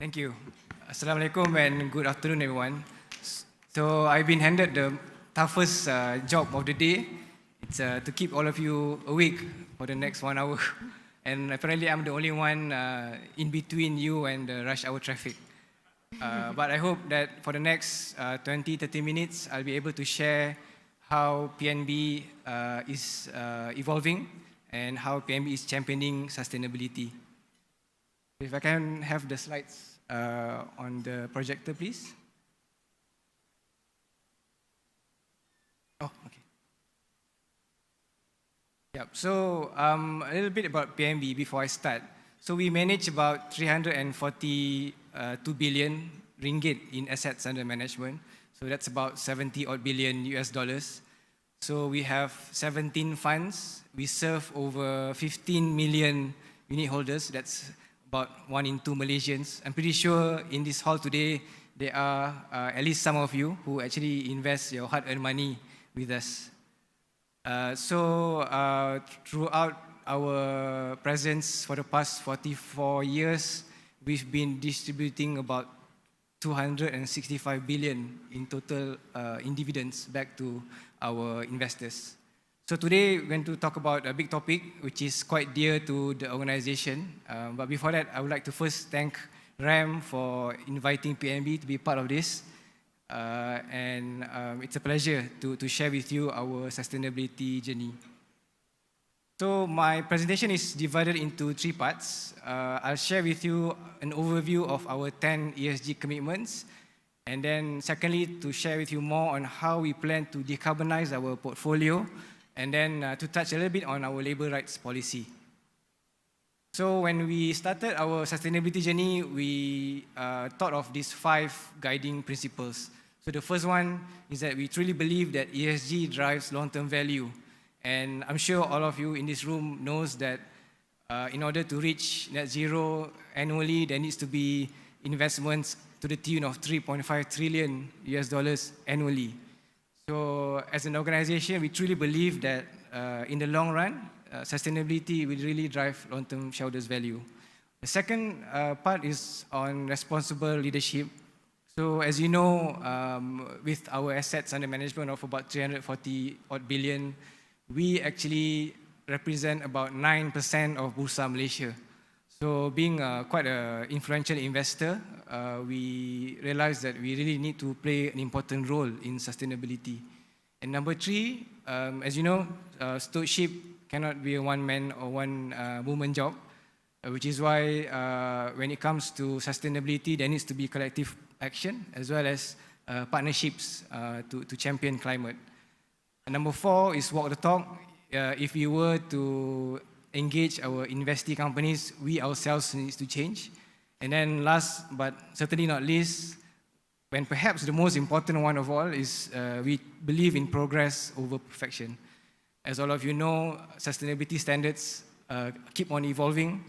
Thank you. Assalamualaikum and good afternoon, everyone. So I've been handed the toughest job of the day. It's to keep all of you awake for the next 1 hour. And apparently I'm the only one in between you and the rush hour traffic. But I hope that for the next 20-30 minutes, I'll be able to share how PNB is evolving and how PNB is championing sustainability. If I can have the slides on the projector, please. Oh, okay. Yep. So a little bit about PNB before I start. So we manage about 342 billion ringgit in assets under management. So that's about 70 odd billion US dollars. So we have 17 funds. We serve over 15 million unit holders. That's about 1 in 2 Malaysians. I'm pretty sure in this hall today, there are at least some of you who actually invest your hard-earned money with us. Throughout our presence for the past 44 years, we've been distributing about 265 billion in total in dividends back to our investors. So today we're going to talk about a big topic which is quite dear to the organization. But before that, I would like to first thank RAM for inviting PNB to be part of this. It's a pleasure to share with you our sustainability journey. So my presentation is divided into 3 parts. I'll share with you an overview of our 10 ESG commitments. And then secondly, to share with you more on how we plan to decarbonize our portfolio. And then to touch a little bit on our labor rights policy. So when we started our sustainability journey, we thought of these 5 guiding principles. So the first one is that we truly believe that ESG drives long-term value. And I'm sure all of you in this room knows that in order to reach net zero annually, there needs to be investments to the tune of 3.5 trillion US dollars annually. So as an organization, we truly believe that in the long run, sustainability will really drive long-term shareholders' value. The second part is on responsible leadership. So as you know, with our assets under management of about 340 odd billion, we actually represent about 9% of Bursa Malaysia. So being quite an influential investor, we realized that we really need to play an important role in sustainability. And number 3, as you know, stewardship cannot be a one-man or one-woman job, which is why when it comes to sustainability, there needs to be collective action as well as partnerships to champion climate. And number 4 is walk the talk. If we were to engage our investee companies, we ourselves need to change. And then last but certainly not least, when perhaps the most important one of all is we believe in progress over perfection. As all of you know, sustainability standards keep on evolving.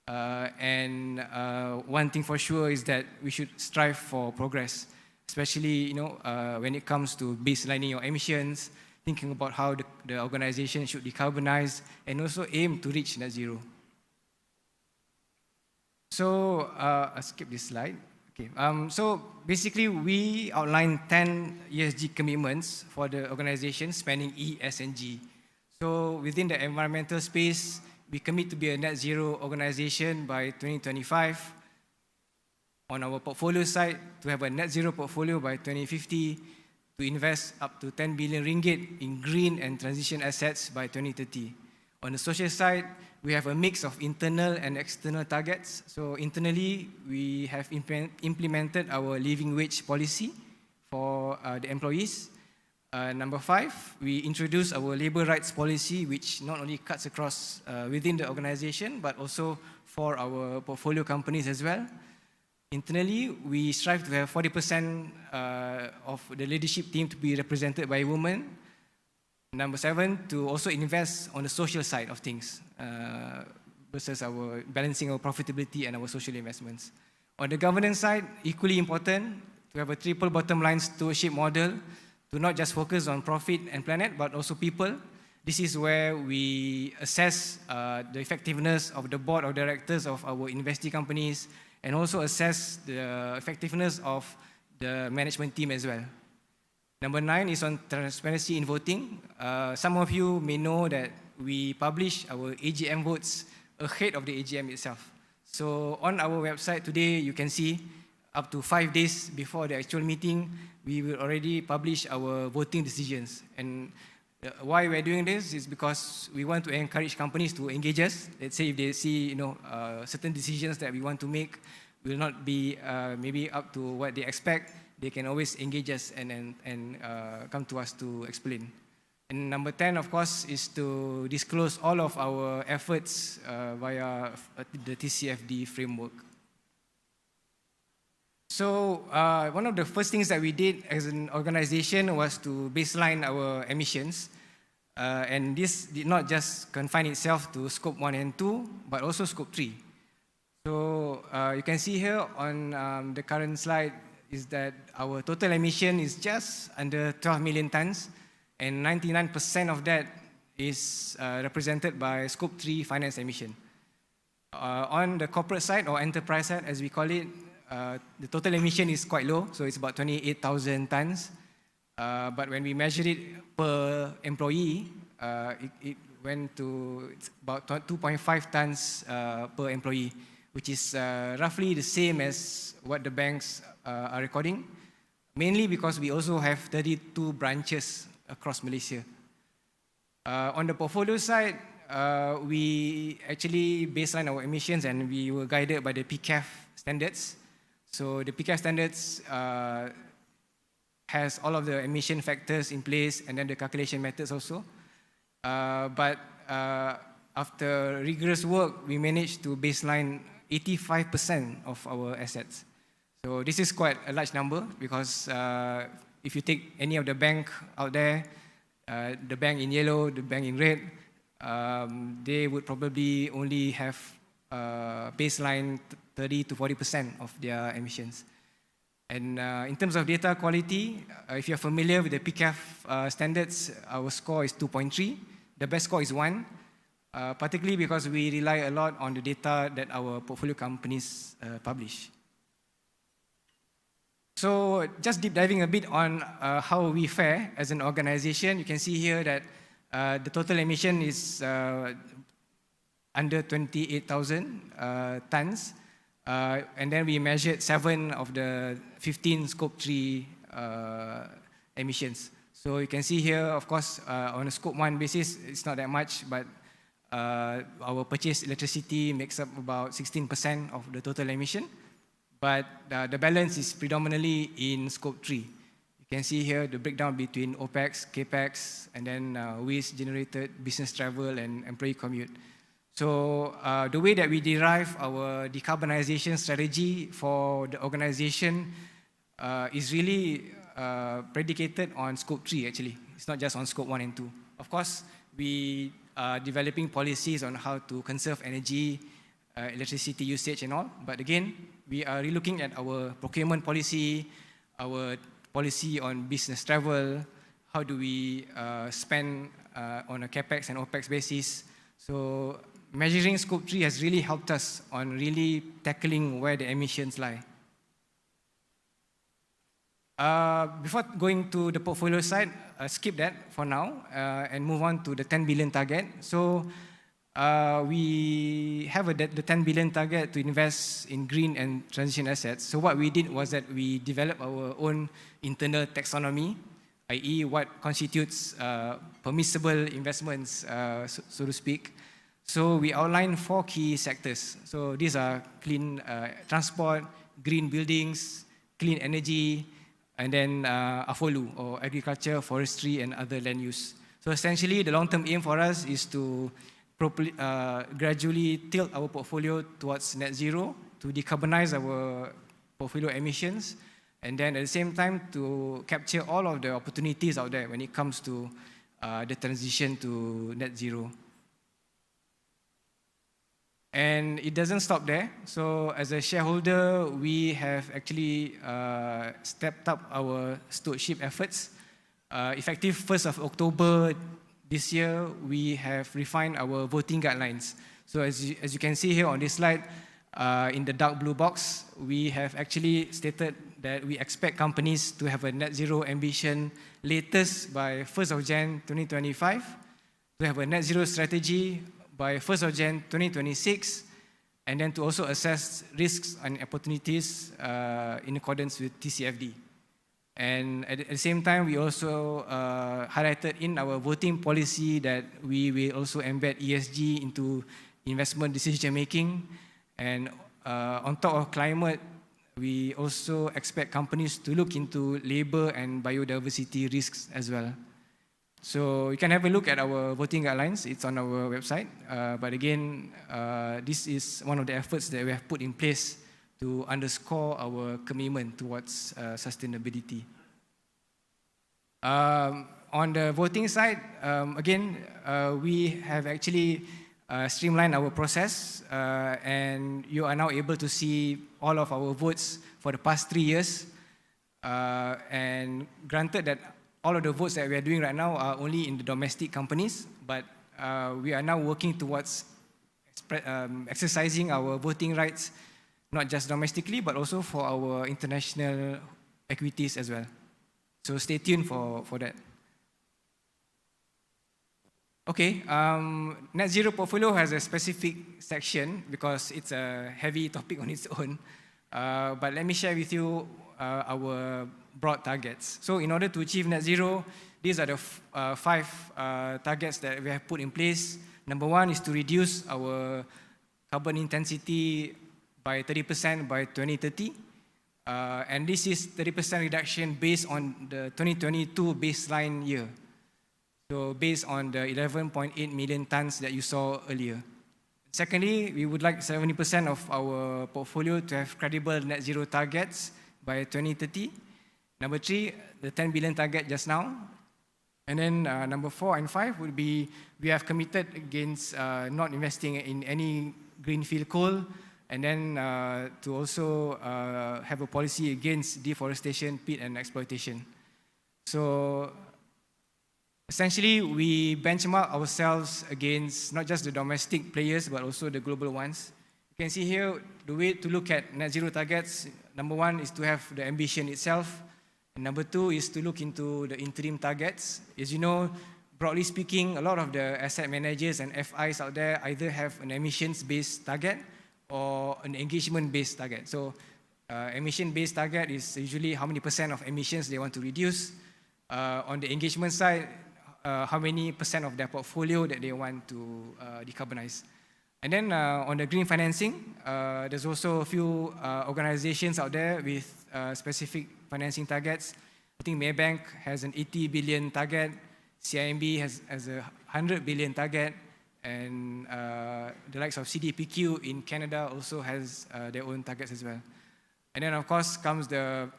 One thing for sure is that we should strive for progress, especially when it comes to baselining your emissions, thinking about how the organization should decarbonize and also aim to reach net zero. So I'll skip this slide. Okay. So basically, we outlined 10 ESG commitments for the organization spanning E, S, and G. So within the environmental space, we commit to be a net zero organization by 2025. On our portfolio side, to have a net zero portfolio by 2050, to invest up to 10 billion ringgit in green and transition assets by 2030. On the social side, we have a mix of internal and external targets. So internally, we have implemented our living wage policy for the employees. Number 5, we introduced our labor rights policy, which not only cuts across within the organization, but also for our portfolio companies as well. Internally, we strive to have 40% of the leadership team to be represented by women. Number 7, to also invest on the social side of things versus our balancing our profitability and our social investments. On the governance side, equally important to have a triple bottom line stewardship model to not just focus on profit and planet, but also people. This is where we assess the effectiveness of the board of directors of our investee companies and also assess the effectiveness of the management team as well. Number 9 is on transparency in voting. Some of you may know that we publish our AGM votes ahead of the AGM itself. So on our website today, you can see up to 5 days before the actual meeting, we will already publish our voting decisions. And why we're doing this is because we want to encourage companies to engage us. Let's say if they see certain decisions that we want to make will not be maybe up to what they expect, they can always engage us and come to us to explain. And number 10, of course, is to disclose all of our efforts via the TCFD framework. So one of the first things that we did as an organization was to baseline our emissions. And this did not just confine itself to scope 1 and 2, but also scope 3. So you can see here on the current slide is that our total emission is just under 12 million tons, and 99% of that is represented by scope 3 finance emission. On the corporate side or enterprise side, as we call it, the total emission is quite low, so it's about 28,000 tons. But when we measure it per employee, it went to about 2.5 tons per employee, which is roughly the same as what the banks are recording, mainly because we also have 32 branches across Malaysia. On the portfolio side, we actually baseline our emissions and we were guided by the PCAF standards. So the PCAF standards has all of the emission factors in place and then the calculation methods also. But after rigorous work, we managed to baseline 85% of our assets. So this is quite a large number because if you take any of the bank out there, the bank in yellow, the bank in red, they would probably only have baseline 30 to 40% of their emissions. And in terms of data quality, if you're familiar with the PCAF standards, our score is 2.3. The best score is 1, particularly because we rely a lot on the data that our portfolio companies publish. So just deep diving a bit on how we fare as an organization, you can see here that the total emission is under 28,000 tons. And then we measured 7 of the 15 scope 3 emissions. So you can see here, of course, on a scope 1 basis, it's not that much, but our purchased electricity makes up about 16% of the total emission. But the balance is predominantly in scope 3. You can see here the breakdown between OPEX, CAPEX, and then waste generated, business travel, and employee commute. So the way that we derive our decarbonization strategy for the organization is really predicated on scope 3 actually. It's not just on scope 1 and 2. Of course, we are developing policies on how to conserve energy, electricity usage and all. But again, we are relooking at our procurement policy, our policy on business travel, how do we spend on a CAPEX and OPEX basis. So measuring scope 3 has really helped us on really tackling where the emissions lie. Before going to the portfolio side, skip that for now and move on to the 10 billion target. So we have the 10 billion target to invest in green and transition assets. So what we did was that we developed our own internal taxonomy, i.e. what constitutes permissible investments, so to speak. So we outlined 4 key sectors. So these are clean transport, green buildings, clean energy, and then AFOLU, or agriculture, forestry, and other land use. So essentially, the long-term aim for us is to gradually tilt our portfolio towards net zero, to decarbonize our portfolio emissions, and then at the same time to capture all of the opportunities out there when it comes to the transition to net zero. And it doesn't stop there. So as a shareholder, we have actually stepped up our stewardship efforts. Effective 1st of October this year we have refined our voting guidelines. So as you can see here on this slide, in the dark blue box, we have actually stated that we expect companies to have a net zero ambition latest by 1st of Jan 2025, to have a net zero strategy by 1st of Jan 2026, and then to also assess risks and opportunities in accordance with TCFD. And at the same time, we also highlighted in our voting policy that we will also embed ESG into investment decision making. And on top of climate, we also expect companies to look into labor and biodiversity risks as well. So you can have a look at our voting guidelines. It's on our website. But again, this is one of the efforts that we have put in place to underscore our commitment towards sustainability. On the voting side, again, we have actually streamlined our process, and you are now able to see all of our votes for the past 3 years. And granted that all of the votes that we are doing right now are only in the domestic companies, but we are now working towards exercising our voting rights, not just domestically, but also for our international equities as well. So stay tuned for that. Okay, net zero portfolio has a specific section because it's a heavy topic on its own. But let me share with you our broad targets. So in order to achieve net zero, these are the 5 targets that we have put in place. Number 1 is to reduce our carbon intensity by 30% by 2030. And this is 30% reduction based on the 2022 baseline year. So based on the 11.8 million tons that you saw earlier. Secondly, we would like 70% of our portfolio to have credible net zero targets by 2030. Number 3, the 10 billion target just now. And then number 4 and 5 would be, we have committed against not investing in any greenfield coal, and then to also have a policy against deforestation, peat and exploitation. So essentially, we benchmark ourselves against not just the domestic players, but also the global ones. You can see here, the way to look at net zero targets, number 1 is to have the ambition itself. And number 2 is to look into the interim targets. As you know, broadly speaking, a lot of the asset managers and FIs out there either have an emissions-based target or an engagement-based target. So emission-based target is usually how many % of emissions they want to reduce. On the engagement side, how many % of their portfolio that they want to decarbonize. And then on the green financing, there's also a few organizations out there with specific financing targets. I think Maybank has an 80 billion target, CIMB has a 100 billion target, and the likes of CDPQ in Canada also has their own targets as well. And then of course comes the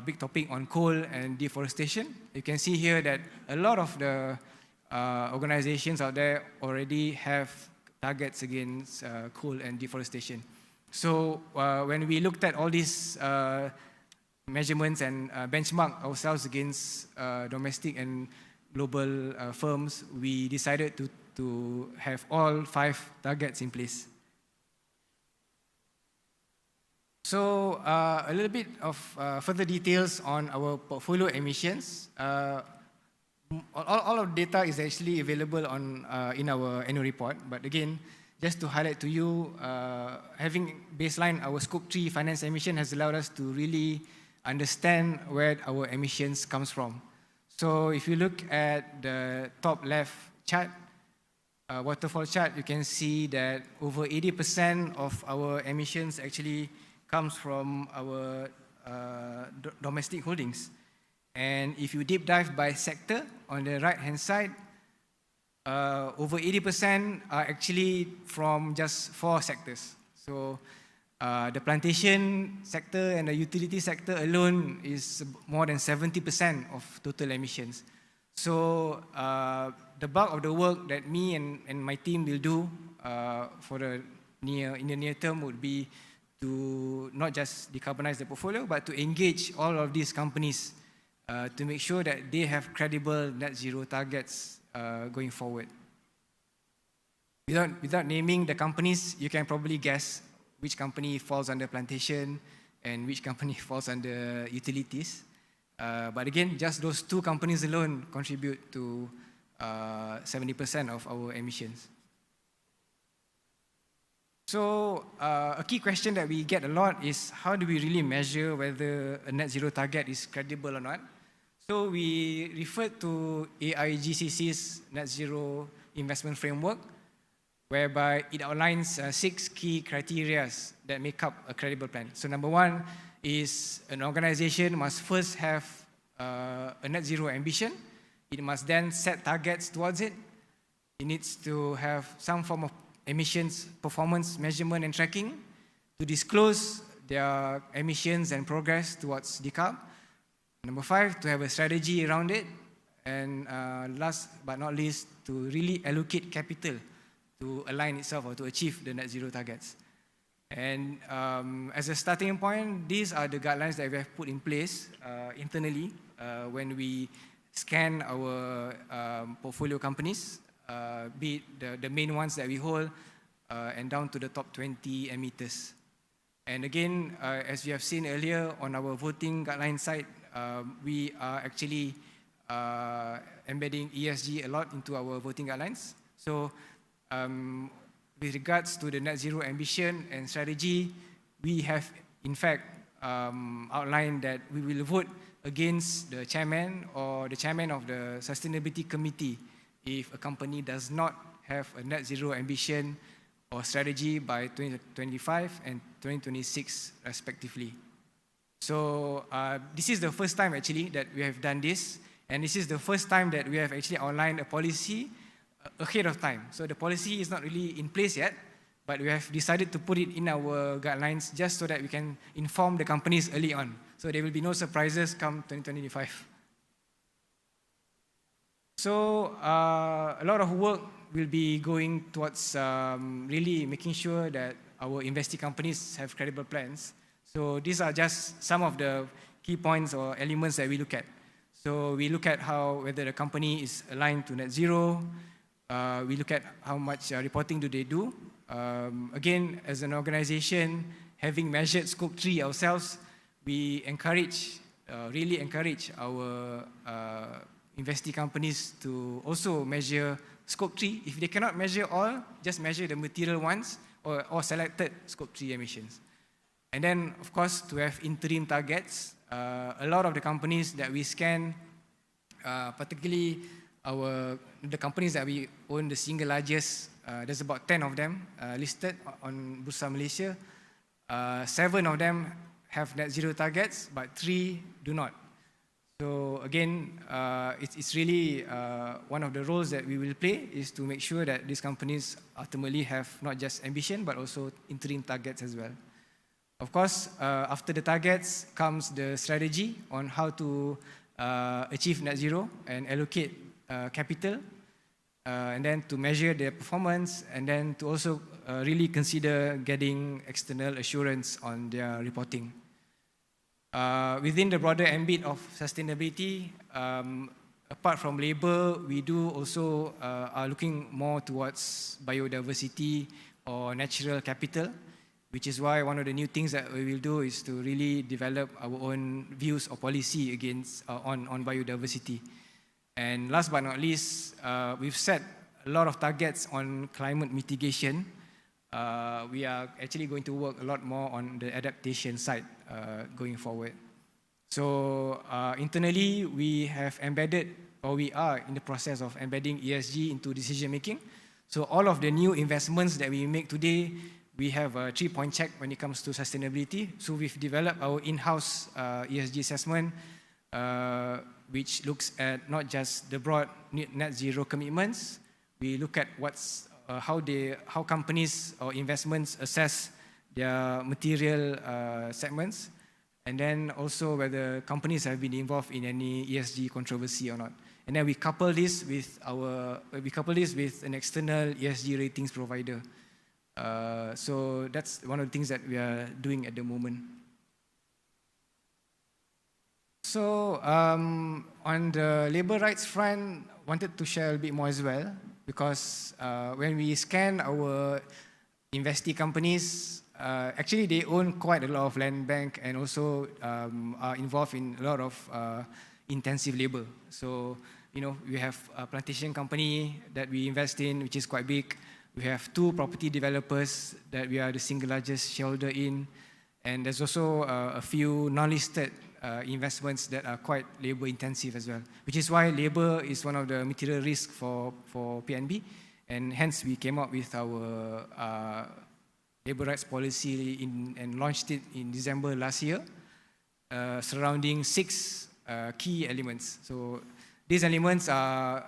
big topic on coal and deforestation. You can see here that a lot of the organizations out there already have targets against coal and deforestation. So when we looked at all these measurements and benchmark ourselves against domestic and global firms, we decided to have all 5 targets in place. So a little bit of further details on our portfolio emissions. All of the data is actually available on in our annual report. But again, just to highlight to you, having baseline our Scope 3 finance emission has allowed us to really understand where our emissions comes from. So if you look at the top left chart, waterfall chart, you can see that over 80% of our emissions actually comes from our domestic holdings. And if you deep dive by sector, on the right-hand side, over 80% are actually from just 4 sectors. So the plantation sector and the utility sector alone is more than 70% of total emissions. So the bulk of the work that me and my team will do in the near term would be to not just decarbonize the portfolio, but to engage all of these companies to make sure that they have credible net zero targets going forward. Without naming the companies, you can probably guess which company falls under plantation and which company falls under utilities. But again, just those two companies alone contribute to 70% of our emissions. So a key question that we get a lot is how do we really measure whether a net zero target is credible or not? So we refer to AIGCC's net zero investment framework, whereby it outlines 6 key criteria that make up a credible plan. So number one is an organization must first have a net zero ambition. It must then set targets towards it. It needs to have some form of emissions performance measurement and tracking to disclose their emissions and progress towards decarb. Number 5, to have a strategy around it. And last but not least, to really allocate capital to align itself or to achieve the net zero targets. And as a starting point, these are the guidelines that we have put in place internally when we scan our portfolio companies, be it the main ones that we hold and down to the top 20 emitters. And again, as we have seen earlier on our voting guideline side, we are actually embedding ESG a lot into our voting guidelines. So with regards to the net zero ambition and strategy, we have in fact outlined that we will vote against the chairman or the chairman of the sustainability committee if a company does not have a net zero ambition or strategy by 2025 and 2026 respectively. So this is the first time actually that we have done this, and this is the first time that we have actually outlined a policy ahead of time. So the policy is not really in place yet, but we have decided to put it in our guidelines just so that we can inform the companies early on. So there will be no surprises come 2025. So a lot of work will be going towards really making sure that our investee companies have credible plans. So these are just some of the key points or elements that we look at. So we look at whether the company is aligned to net zero. We look at how much reporting do they do. Again, as an organization, having measured Scope 3 ourselves, we really encourage our investee companies to also measure Scope 3. If they cannot measure all, just measure the material ones or selected Scope 3 emissions. And then, of course, to have interim targets. A lot of the companies that we scan, particularly the companies that we own the single largest, there's about 10 of them listed on Bursa Malaysia. 7 of them have net zero targets, but 3 do not. So again, it's really one of the roles that we will play is to make sure that these companies ultimately have not just ambition, but also interim targets as well. Of course, after the targets comes the strategy on how to achieve net zero and allocate capital, and then to measure their performance, and then to also really consider getting external assurance on their reporting. Within the broader ambit of sustainability, apart from labor, we do also are looking more towards biodiversity or natural capital, which is why one of the new things that we will do is to really develop our own views or policy on biodiversity. And last but not least, we've set a lot of targets on climate mitigation. We are actually going to work a lot more on the adaptation side going forward. So internally, we have embedded, or we are in the process of embedding ESG into decision making. So all of the new investments that we make today, we have a 3-point check when it comes to sustainability. So we've developed our in-house ESG assessment, which looks at not just the broad net zero commitments. We look at how companies or investments assess their material segments, and then also whether companies have been involved in any ESG controversy or not. And then we couple this with an external ESG ratings provider. So that's one of the things that we are doing at the moment. So on the labor rights front, wanted to share a bit more as well, because when we scan our investee companies, actually they own quite a lot of land bank and also are involved in a lot of intensive labor. So, we have a plantation company that we invest in, which is quite big. We have 2 property developers that we are the single largest shareholder in. And there's also a few non-listed investments that are quite labor intensive as well, which is why labor is one of the material risks for PNB. And hence we came up with our labor rights policy and launched it in December last year, surrounding 6 key elements. So these elements are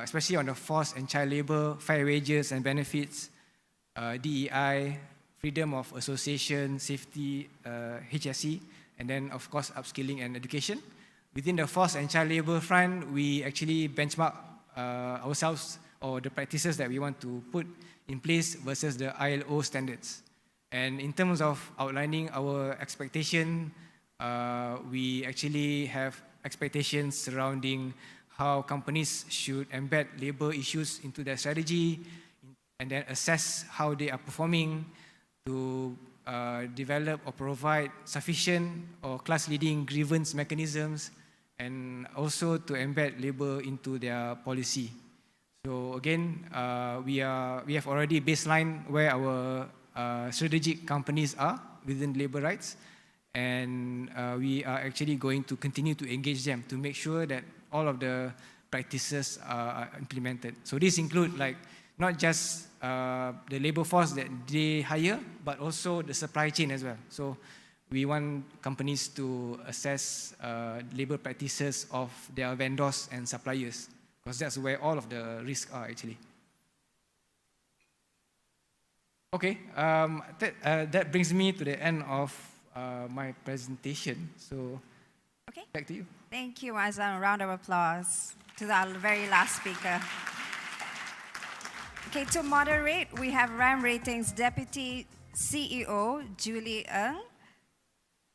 especially on the forced and child labor, fair wages and benefits, DEI, freedom of association, safety, HSE, and then of course upskilling and education. Within the forced and child labor front, we actually benchmark ourselves or the practices that we want to put in place versus the ILO standards. And in terms of outlining our expectation, we actually have expectations surrounding how companies should embed labor issues into their strategy and then assess how they are performing to develop or provide sufficient or class-leading grievance mechanisms, and also to embed labor into their policy. So again, we have already baseline where our strategic companies are within labor rights, and we are actually going to continue to engage them to make sure that all of the practices are implemented. So this include like not just the labor force that they hire, but also the supply chain as well. So we want companies to assess labor practices of their vendors and suppliers, because that's where all of the risks are actually. Okay, that brings me to the end of my presentation. So okay, back to you. Thank you, Azam. A round of applause to our very last speaker. Okay, to moderate, we have RAM Ratings Deputy CEO, Julie Ng.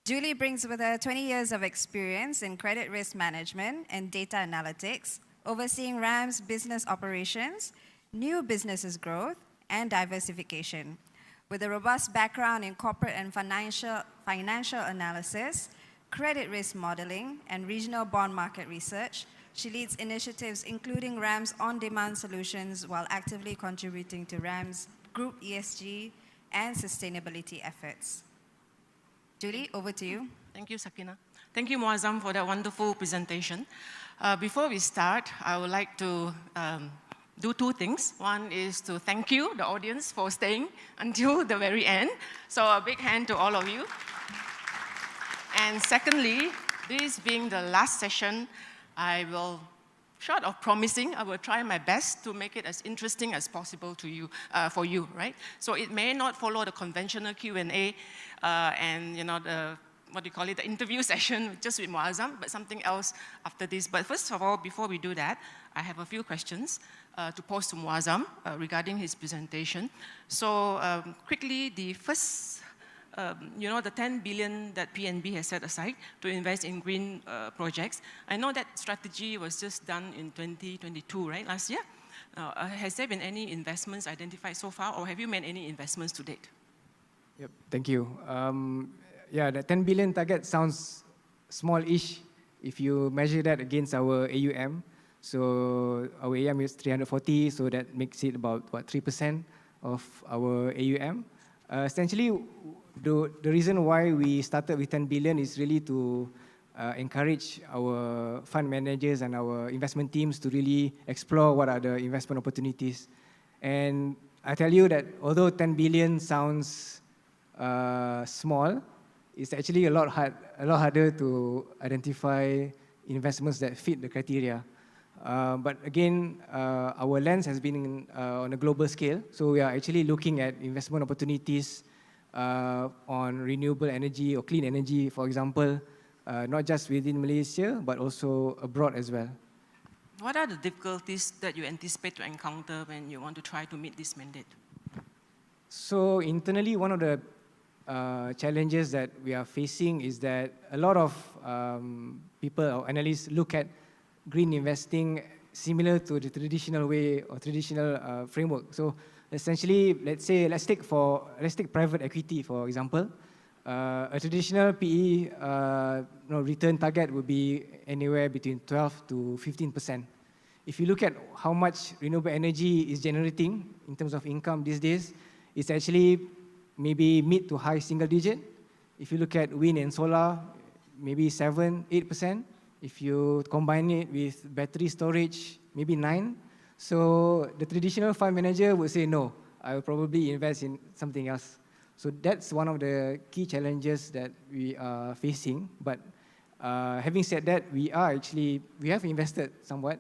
Julie brings with her 20 years of experience in credit risk management and data analytics, overseeing RAM's business operations, new businesses growth, and diversification. With a robust background in corporate and financial analysis, credit risk modeling, and regional bond market research, she leads initiatives including RAM's on-demand solutions while actively contributing to RAM's group ESG and sustainability efforts. Julie, over to you. Thank you, Sakina. Thank you, Muazzam, for that wonderful presentation. Before we start, I would like to do 2 things. One is to thank you, the audience, for staying until the very end. So a big hand to all of you. And secondly, this being the last session, I will, short of promising, I will try my best to make it as interesting as possible to you, for you, right? So it may not follow the conventional Q&A and the the interview session just with Muazzam, but something else after this. But first of all, before we do that, I have a few questions to pose to Muazzam regarding his presentation. So quickly, the first, the 10 billion that PNB has set aside to invest in green projects. I know that strategy was just done in 2022, right, last year? Has there been any investments identified so far, or have you made any investments to date? Yep, thank you. Yeah, the 10 billion target sounds small-ish if you measure that against our AUM. So our AUM is 340, so that makes it about, 3% of our AUM. Essentially, the reason why we started with 10 billion is really to encourage our fund managers and our investment teams to really explore what are the investment opportunities. And I tell you that although 10 billion sounds small, it's actually a lot harder to identify investments that fit the criteria. But again, our lens has been on a global scale. So we are actually looking at investment opportunities on renewable energy or clean energy, for example, not just within Malaysia, but also abroad as well. What are the difficulties that you anticipate to encounter when you want to try to meet this mandate? So internally, one of the challenges that we are facing is that a lot of people or analysts look at green investing similar to the traditional way or traditional framework. So essentially, let's take private equity for example. A traditional PE return target would be anywhere between 12 to 15%. If you look at how much renewable energy is generating in terms of income these days, it's actually maybe mid to high single digit. If you look at wind and solar, maybe 7, 8%. If you combine it with battery storage, maybe 9. So the traditional fund manager would say, no, I will probably invest in something else. So that's one of the key challenges that we are facing. But having said that, we have invested somewhat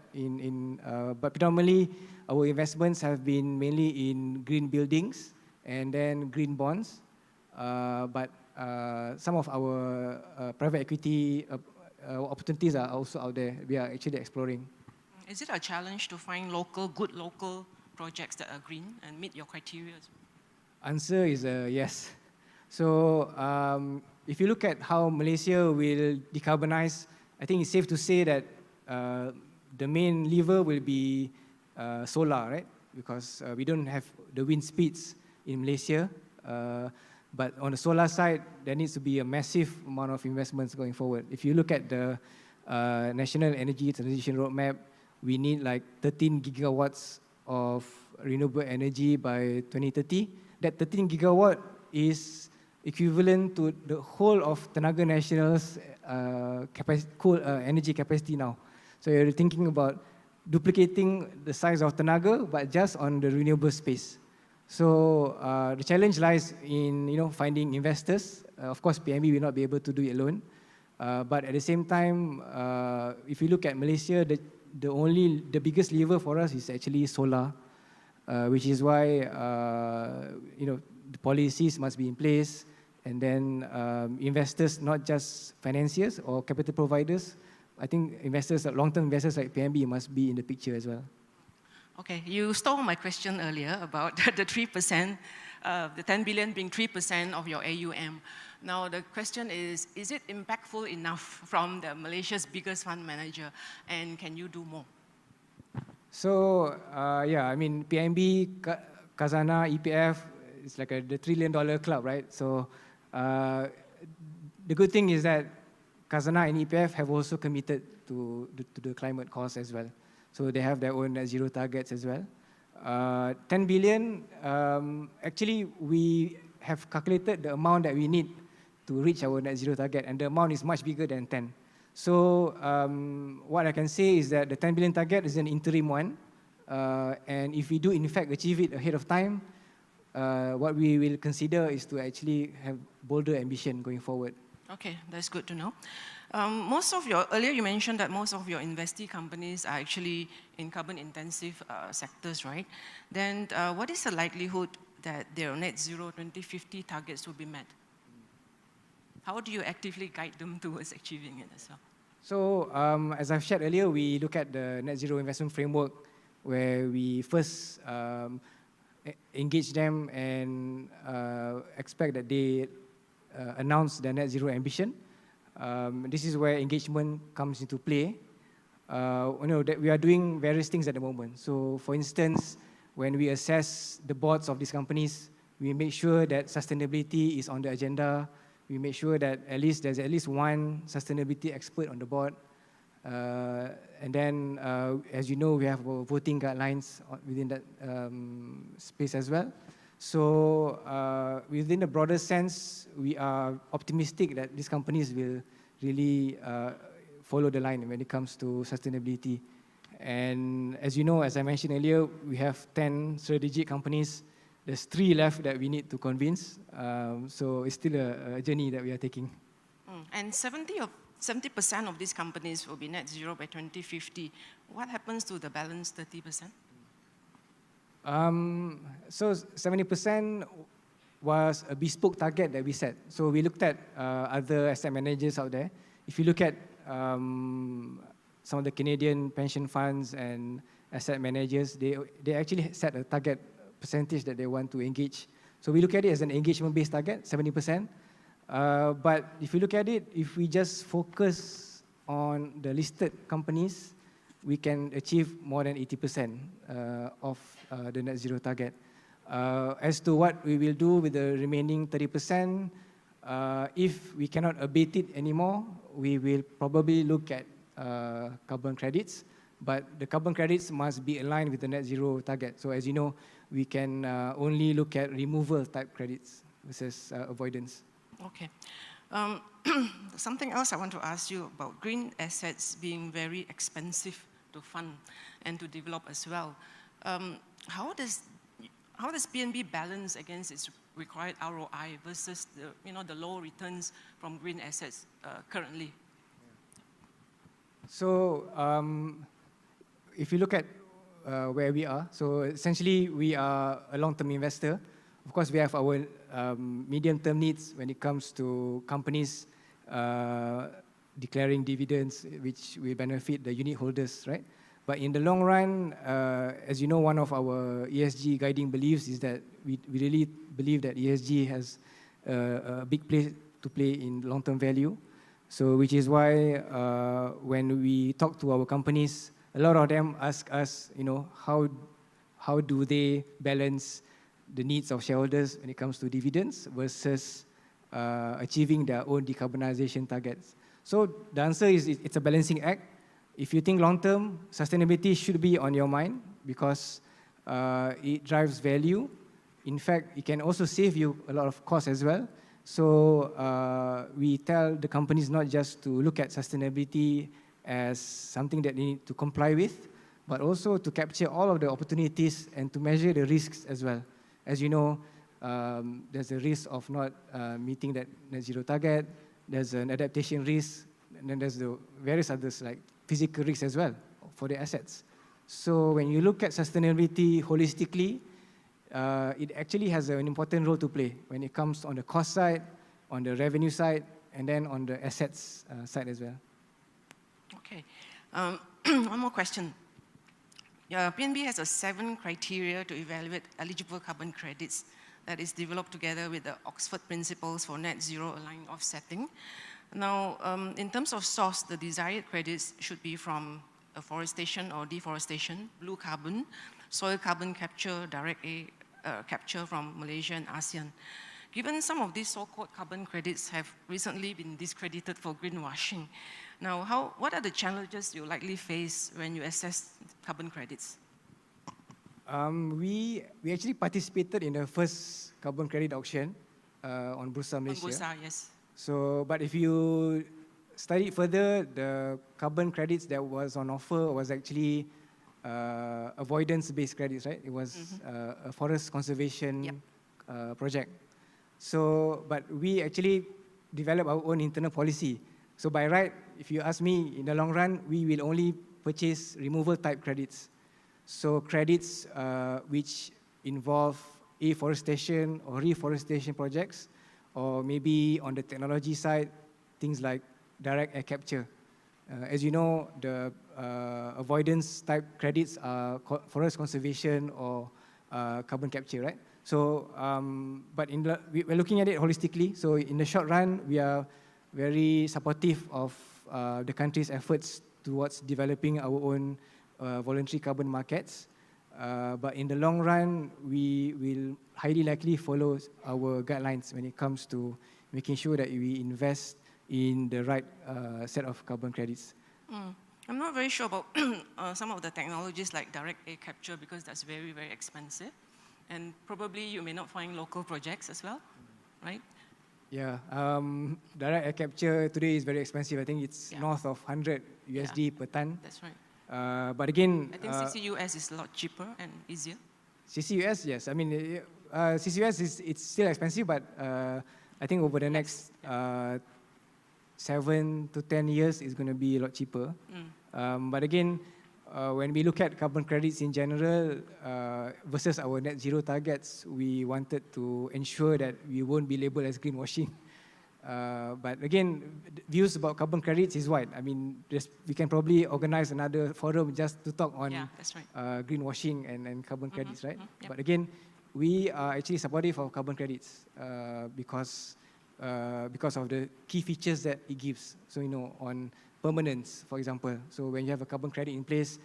but predominantly our investments have been mainly in green buildings and then green bonds. But some of our private equity opportunities are also out there. We are actually exploring. Is it a challenge to find good local projects that are green and meet your criteria? Answer is yes. So if you look at how Malaysia will decarbonize, I think it's safe to say that the main lever will be solar, right? Because we don't have the wind speeds in Malaysia. But on the solar side, there needs to be a massive amount of investments going forward. If you look at the National Energy Transition Roadmap, we need like 13 gigawatts of renewable energy by 2030. That 13 gigawatt is equivalent to the whole of Tenaga Nasional's energy capacity now. So you're thinking about duplicating the size of Tenaga, but just on the renewable space. So the challenge lies in finding investors. Of course, PNB will not be able to do it alone. But at the same time, if you look at Malaysia, the biggest lever for us is actually solar, which is why the policies must be in place, and then investors, not just financiers or capital providers. I think long-term investors like PNB must be in the picture as well. Okay, you stole my question earlier about the 3%, the 10 billion being 3% of your AUM. Now the question is it impactful enough from Malaysia's biggest fund manager, and can you do more? So PNB, Khazanah, EPF, it's like the $1 trillion club, right? So the good thing is that Khazanah and EPF have also committed to the climate cause as well. So they have their own net zero targets as well. 10 billion, actually we have calculated the amount that we need to reach our net zero target, and the amount is much bigger than 10. So what I can say is that the 10 billion target is an interim one. And if we do in fact achieve it ahead of time, what we will consider is to actually have bolder ambition going forward. Okay, that's good to know. Earlier you mentioned that most of your investee companies are actually in carbon intensive sectors, right? Then what is the likelihood that their net zero 2050 targets will be met? How do you actively guide them towards achieving it as well? So as I've shared earlier, we look at the net zero investment framework where we first engage them and expect that they announce their net zero ambition. This is where engagement comes into play. That we are doing various things at the moment. So for instance, when we assess the boards of these companies, we make sure that sustainability is on the agenda. We make sure that there's at least one sustainability expert on the board. And then, as you know, we have voting guidelines within that space as well. So within the broader sense, we are optimistic that these companies will really follow the line when it comes to sustainability. And as you know, as I mentioned earlier, we have 10 strategic companies. There's 3 left that we need to convince. So it's still a journey that we are taking. And 70% of these companies will be net zero by 2050. What happens to the balance 30%? So 70% was a bespoke target that we set. So we looked at other asset managers out there. If you look at some of the Canadian pension funds and asset managers, they actually set a target percentage that they want to engage. So we look at it as an engagement-based target, 70%. But if you look at it, if we just focus on the listed companies, we can achieve more than 80% of the net zero target. As to what we will do with the remaining 30%, if we cannot abate it anymore, we will probably look at carbon credits, but the carbon credits must be aligned with the net zero target. So as you know, we can only look at removal type credits versus avoidance. Okay. Something else I want to ask you about green assets being very expensive to fund and to develop as well. How does PNB balance against its required ROI versus the low returns from green assets currently? So if you look at where we are, so essentially we are a long-term investor. Of course, we have our medium-term needs when it comes to companies declaring dividends, which will benefit the unit holders, right? But in the long run, as you know, one of our ESG guiding beliefs is that we really believe that ESG has a big place to play in long-term value. So which is why when we talk to our companies, a lot of them ask us, how do they balance the needs of shareholders when it comes to dividends versus achieving their own decarbonization targets. So the answer is it's a balancing act. If you think long-term, sustainability should be on your mind because it drives value. In fact, it can also save you a lot of costs as well. So we tell the companies not just to look at sustainability as something that they need to comply with, but also to capture all of the opportunities and to measure the risks as well. As you know, there's a risk of not meeting that net zero target. There's an adaptation risk, and then there's the various others like physical risks as well for the assets. So when you look at sustainability holistically, it actually has an important role to play when it comes on the cost side, on the revenue side, and then on the assets side as well. Okay. One more question. PNB has 7 criteria to evaluate eligible carbon credits that is developed together with the Oxford Principles for Net Zero Aligned Offsetting. Now, in terms of source, the desired credits should be from afforestation or deforestation, blue carbon, soil carbon capture, direct air capture from Malaysia and ASEAN. Given some of these so-called carbon credits have recently been discredited for greenwashing, now what are the challenges you likely face when you assess carbon credits? We actually participated in the first carbon credit auction on Bursa Malaysia. On Bursa, yes. So, but if you study further, the carbon credits that was on offer was actually avoidance-based credits, right? It was a forest conservation project. So, but we actually developed our own internal policy. So by right, if you ask me, in the long run, we will only purchase removal type credits. So credits which involve afforestation or reforestation projects, or maybe on the technology side, things like direct air capture. As you know, the avoidance type credits are forest conservation or carbon capture, right? So, but we're looking at it holistically. So in the short run, we are very supportive of the country's efforts towards developing our own voluntary carbon markets. But in the long run, we will highly likely follow our guidelines when it comes to making sure that we invest in the right set of carbon credits. I'm not very sure about some of the technologies like direct air capture because that's very, very expensive. And probably you may not find local projects as well, right? Yeah, direct air capture today is very expensive. I think it's north of 100 USD per ton. That's right. But again, I think CCUS is a lot cheaper and easier. CCUS, yes. I mean, CCUS it's still expensive, but I think over the next 7 to 10 years, it's going to be a lot cheaper. But again, when we look at carbon credits in general versus our net zero targets, we wanted to ensure that we won't be labeled as greenwashing. But again, views about carbon credits is wide. I mean, we can probably organize another forum just to talk on that's right. greenwashing and carbon credits, right? Yep. But again, we are actually supportive of carbon credits because of the key features that it gives. So, on permanence, for example. So when you have a carbon credit in place,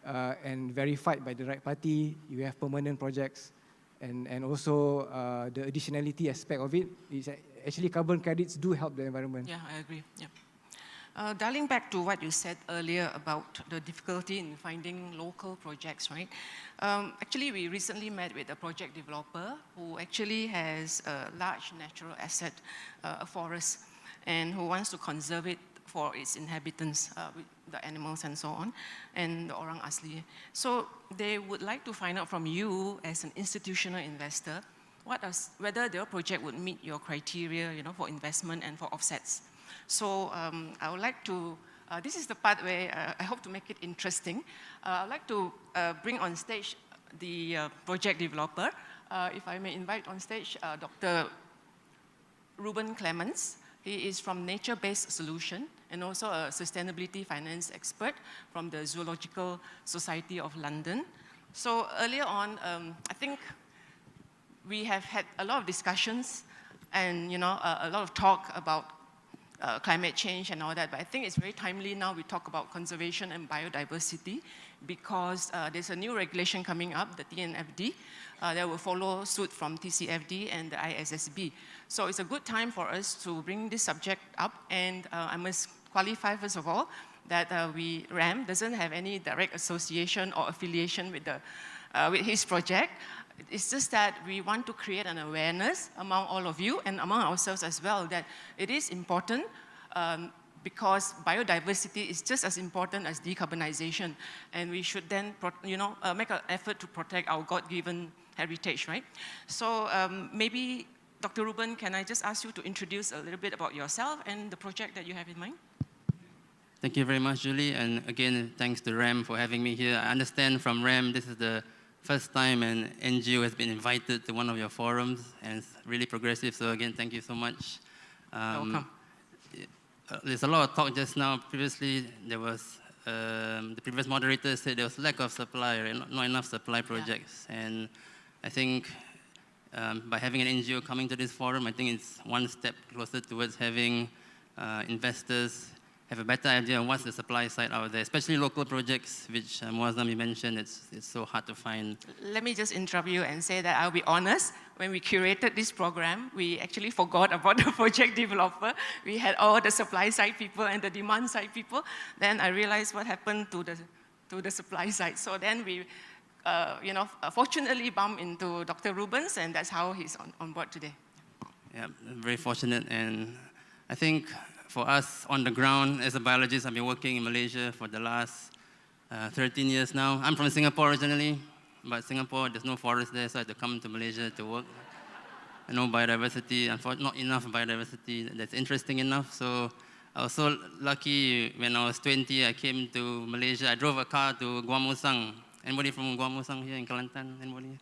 and verified by the right party, you have permanent projects. And also the additionality aspect of it is actually carbon credits do help the environment. Yeah, I agree. Yeah. Dialing back to what you said earlier about the difficulty in finding local projects, right? Actually, we recently met with a project developer who actually has a large natural asset, a forest, and who wants to conserve it for its inhabitants, with the animals and so on, and the orang asli. So they would like to find out from you as an institutional investor, whether their project would meet your criteria, for investment and for offsets. So I would like to, this is the part where I hope to make it interesting. I'd like to bring on stage the project developer. If I may invite on stage Dr. Ruben Clements. He is from Nature-Based Solution and also a sustainability finance expert from the Zoological Society of London. So earlier on, I think we have had a lot of discussions and a lot of talk about climate change and all that, but I think it's very timely now we talk about conservation and biodiversity because there's a new regulation coming up, the TNFD, that will follow suit from TCFD and the ISSB. So it's a good time for us to bring this subject up, and I must qualify first of all that RAM doesn't have any direct association or affiliation with his project. It's just that we want to create an awareness among all of you and among ourselves as well that it is important because biodiversity is just as important as decarbonization, and we should then make an effort to protect our God-given heritage, right? So maybe Dr. Ruben, can I just ask you to introduce a little bit about yourself and the project that you have in mind? Thank you very much, Julie, and again, thanks to RAM for having me here. I understand from RAM this is the first time an NGO has been invited to one of your forums, and it's really progressive, so again, thank you so much. Welcome. There's a lot of talk just now. Previously, there was, the previous moderator said there was lack of supply, right? Not enough supply projects, and I think by having an NGO coming to this forum, I think it's one step closer towards having investors have a better idea of what's the supply side out there, especially local projects, which Muazzam, you mentioned, it's so hard to find. Let me just interrupt you and say that I'll be honest, when we curated this program, we actually forgot about the project developer. We had all the supply side people and the demand side people. Then I realized what happened to the supply side. So then we, fortunately bumped into Dr. Rubens, and that's how he's on board today. Yeah, very fortunate, and I think for us on the ground, as a biologist, I've been working in Malaysia for the last 13 years now. I'm from Singapore originally, but Singapore, there's no forest there, so I had to come to Malaysia to work. No biodiversity, unfortunately, not enough biodiversity that's interesting enough. So I was so lucky when I was 20, I came to Malaysia. I drove a car to Gua Musang. Anybody from Gua Musang here in Kelantan? Anybody?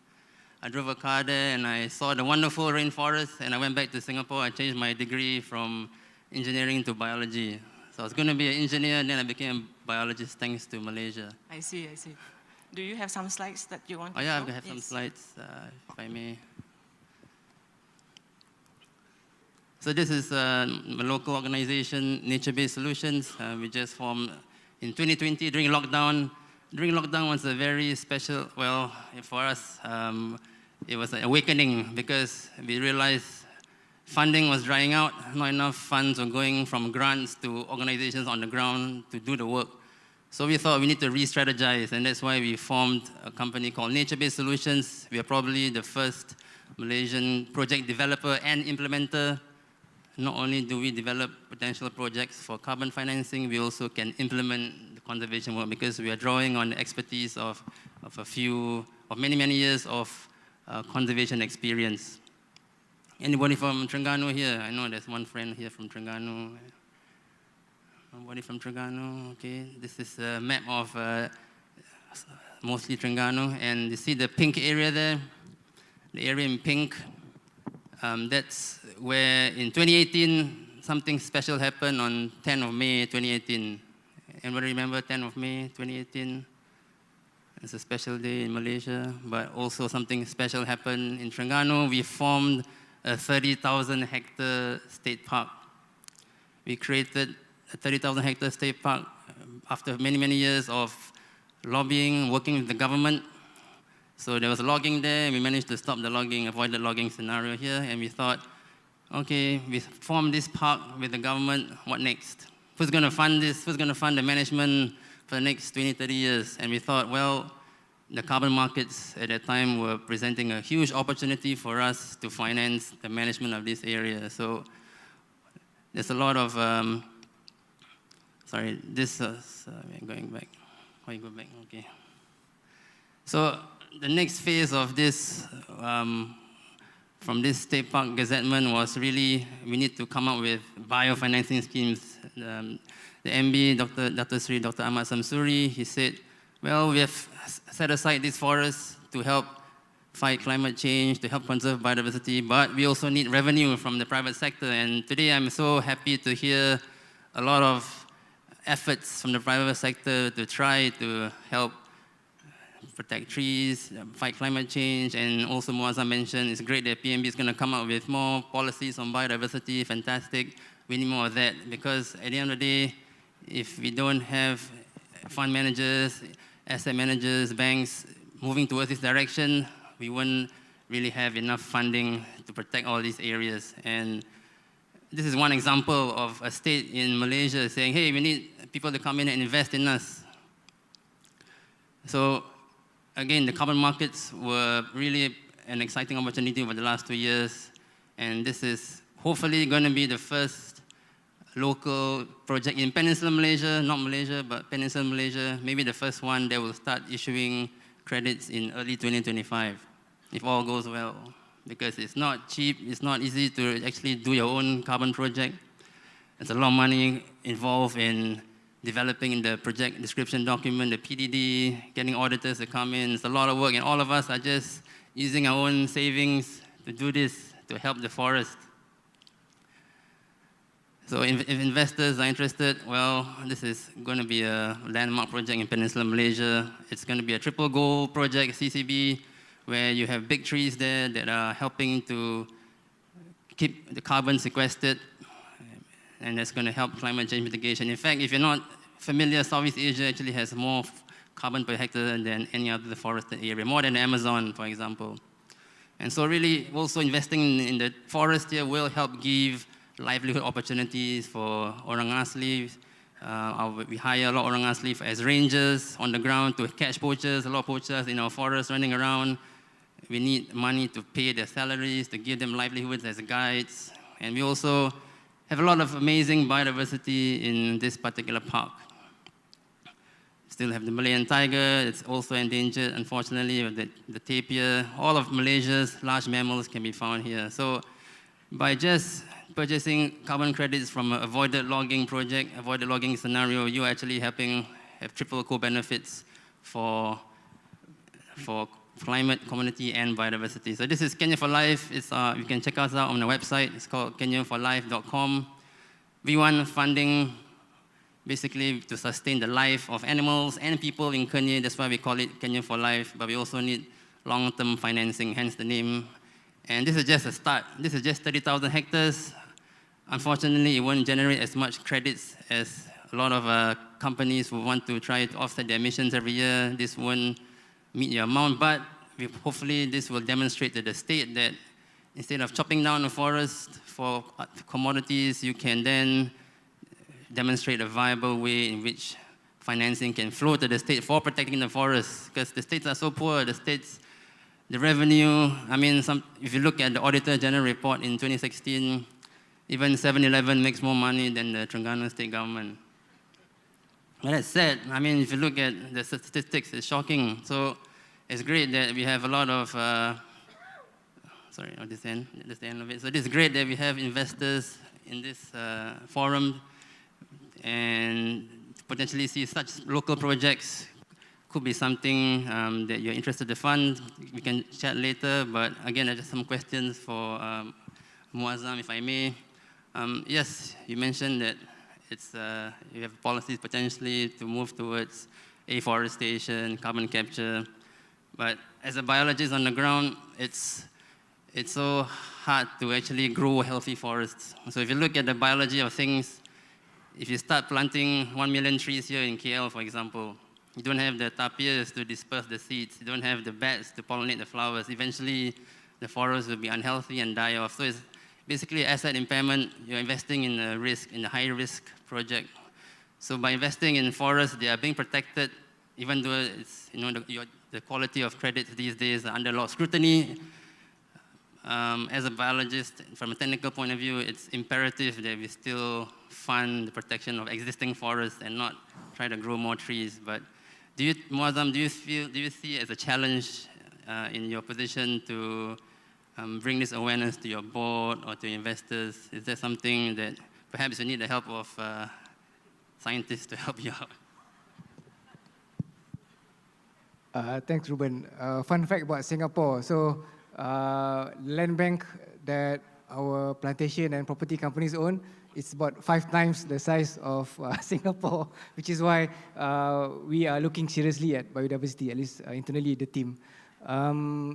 I drove a car there and I saw the wonderful rainforest, and I went back to Singapore. I changed my degree from engineering to biology. So I was going to be an engineer, and then I became a biologist thanks to Malaysia. I see. Do you have some slides that you want to show? Yeah, I have some slides, if I may. So this is a local organization, Nature-Based Solutions. We just formed in 2020 during lockdown. During lockdown was a very special, well, for us, it was an awakening because we realized funding was drying out. Not enough funds were going from grants to organizations on the ground to do the work. So we thought we need to re-strategize, and that's why we formed a company called Nature-Based Solutions. We are probably the first Malaysian project developer and implementer. Not only do we develop potential projects for carbon financing, we also can implement the conservation work because we are drawing on the expertise of many years of conservation experience. Anybody from Terengganu here? I know there's one friend here from Terengganu. Nobody from Terengganu? Okay, this is a map of mostly Terengganu, and you see the pink area there, the area in pink. That's where in 2018, something special happened on 10th of May 2018. Anybody remember 10th of May 2018? It's a special day in Malaysia, but also something special happened in Terengganu. We formed a 30,000 hectare state park. We created a 30,000 hectare state park after many, many years of lobbying, working with the government. So there was logging there, and we managed to stop the logging, avoid the logging scenario here, and we thought, okay, we formed this park with the government, what next? Who's going to fund this? Who's going to fund the management for the next 20, 30 years? And we thought, well, the carbon markets at that time were presenting a huge opportunity for us to finance the management of this area. So there's a lot of, sorry, going back. Why you go back? Okay. So the next phase of this, from this State Park gazettement was really, we need to come up with biofinancing schemes. The MB, Dr. Ahmad Samsuri, he said, well, we have set aside these forests to help fight climate change, to help conserve biodiversity, but we also need revenue from the private sector. And today I'm so happy to hear a lot of efforts from the private sector to try to help protect trees, fight climate change, and also Muazzam mentioned, it's great that PNB is going to come up with more policies on biodiversity, fantastic. We need more of that, because at the end of the day, if we don't have fund managers, asset managers, banks moving towards this direction, we won't really have enough funding to protect all these areas. And this is one example of a state in Malaysia saying, hey, we need people to come in and invest in us. So again, the carbon markets were really an exciting opportunity over the last 2 years. And this is hopefully going to be the first local project in Peninsular Malaysia, not Malaysia, but Peninsular Malaysia, maybe the first one that will start issuing credits in early 2025, if all goes well. Because it's not cheap, it's not easy to actually do your own carbon project. There's a lot of money involved in developing the project description document, the PDD, getting auditors to come in. It's a lot of work, and all of us are just using our own savings to do this, to help the forest. So if investors are interested, well, this is going to be a landmark project in Peninsular Malaysia. It's going to be a triple goal project, CCB, where you have big trees there that are helping to keep the carbon sequestered, and that's going to help climate change mitigation. In fact, if you're not familiar, Southeast Asia actually has more carbon per hectare than any other forested area, more than the Amazon, for example. And so really also investing in the forest here will help give livelihood opportunities for orang asli. We hire a lot of orang asli as rangers on the ground to catch poachers, a lot of poachers in our forests running around. We need money to pay their salaries, to give them livelihoods as guides. And we also have a lot of amazing biodiversity in this particular park. Still have the Malayan tiger, it's also endangered, unfortunately, with the tapir. All of Malaysia's large mammals can be found here. So by just purchasing carbon credits from an avoided logging project, avoided logging scenario, you're actually helping have triple co-benefits for climate, community, and biodiversity. So this is Kenya for Life. You can check us out on the website. It's called kenyaforlife.com. We want funding basically to sustain the life of animals and people in Kenya. That's why we call it Kenya for Life. But we also need long-term financing, hence the name. And this is just a start. This is just 30,000 hectares. Unfortunately, it won't generate as much credits as a lot of companies who want to try to offset their emissions every year. This won't meet your amount, but hopefully this will demonstrate to the state that instead of chopping down the forest for commodities, you can then demonstrate a viable way in which financing can flow to the state for protecting the forest. Because the states are so poor, the revenue, I mean, if you look at the Auditor General report in 2016, even 7-Eleven makes more money than the Terengganu state government. But that said, I mean, if you look at the statistics, it's shocking. So it's great that we have a lot of, this is the end of it. So it's great that we have investors in this forum and potentially see such local projects could be something that you're interested to fund. We can chat later, but again, I just some questions for Muazzam, if I may. Yes, you mentioned that you have policies potentially to move towards afforestation, carbon capture. But as a biologist on the ground, it's so hard to actually grow healthy forests. So if you look at the biology of things, if you start planting 1 million trees here in KL, for example, you don't have the tapirs to disperse the seeds, you don't have the bats to pollinate the flowers. Eventually, the forest will be unhealthy and die off. So it's basically asset impairment. You're investing in a risk, in a high-risk project. So by investing in forests, they are being protected, even though it's, the quality of credits these days are under a lot of scrutiny. As a biologist, from a technical point of view, it's imperative that we still fund the protection of existing forests and not try to grow more trees. But Muazzam, do you see it as a challenge in your position to bring this awareness to your board or to investors? Is there something that perhaps you need the help of scientists to help you out? Thanks, Ruben. Fun fact about Singapore. So, land bank that our plantation and property companies own, it's about 5 times the size of Singapore, which is why we are looking seriously at biodiversity, at least internally the team.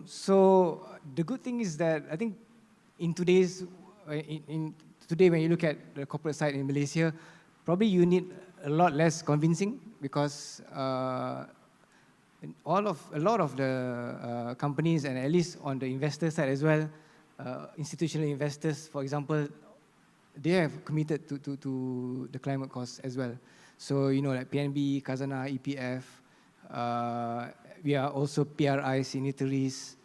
So the good thing is that I think in today when you look at the corporate side in Malaysia, probably you need a lot less convincing because a lot of the companies, and at least on the investor side as well, institutional investors, for example, they have committed to the climate cause as well. So, like PNB, Khazanah, EPF, we are also PRI signatories.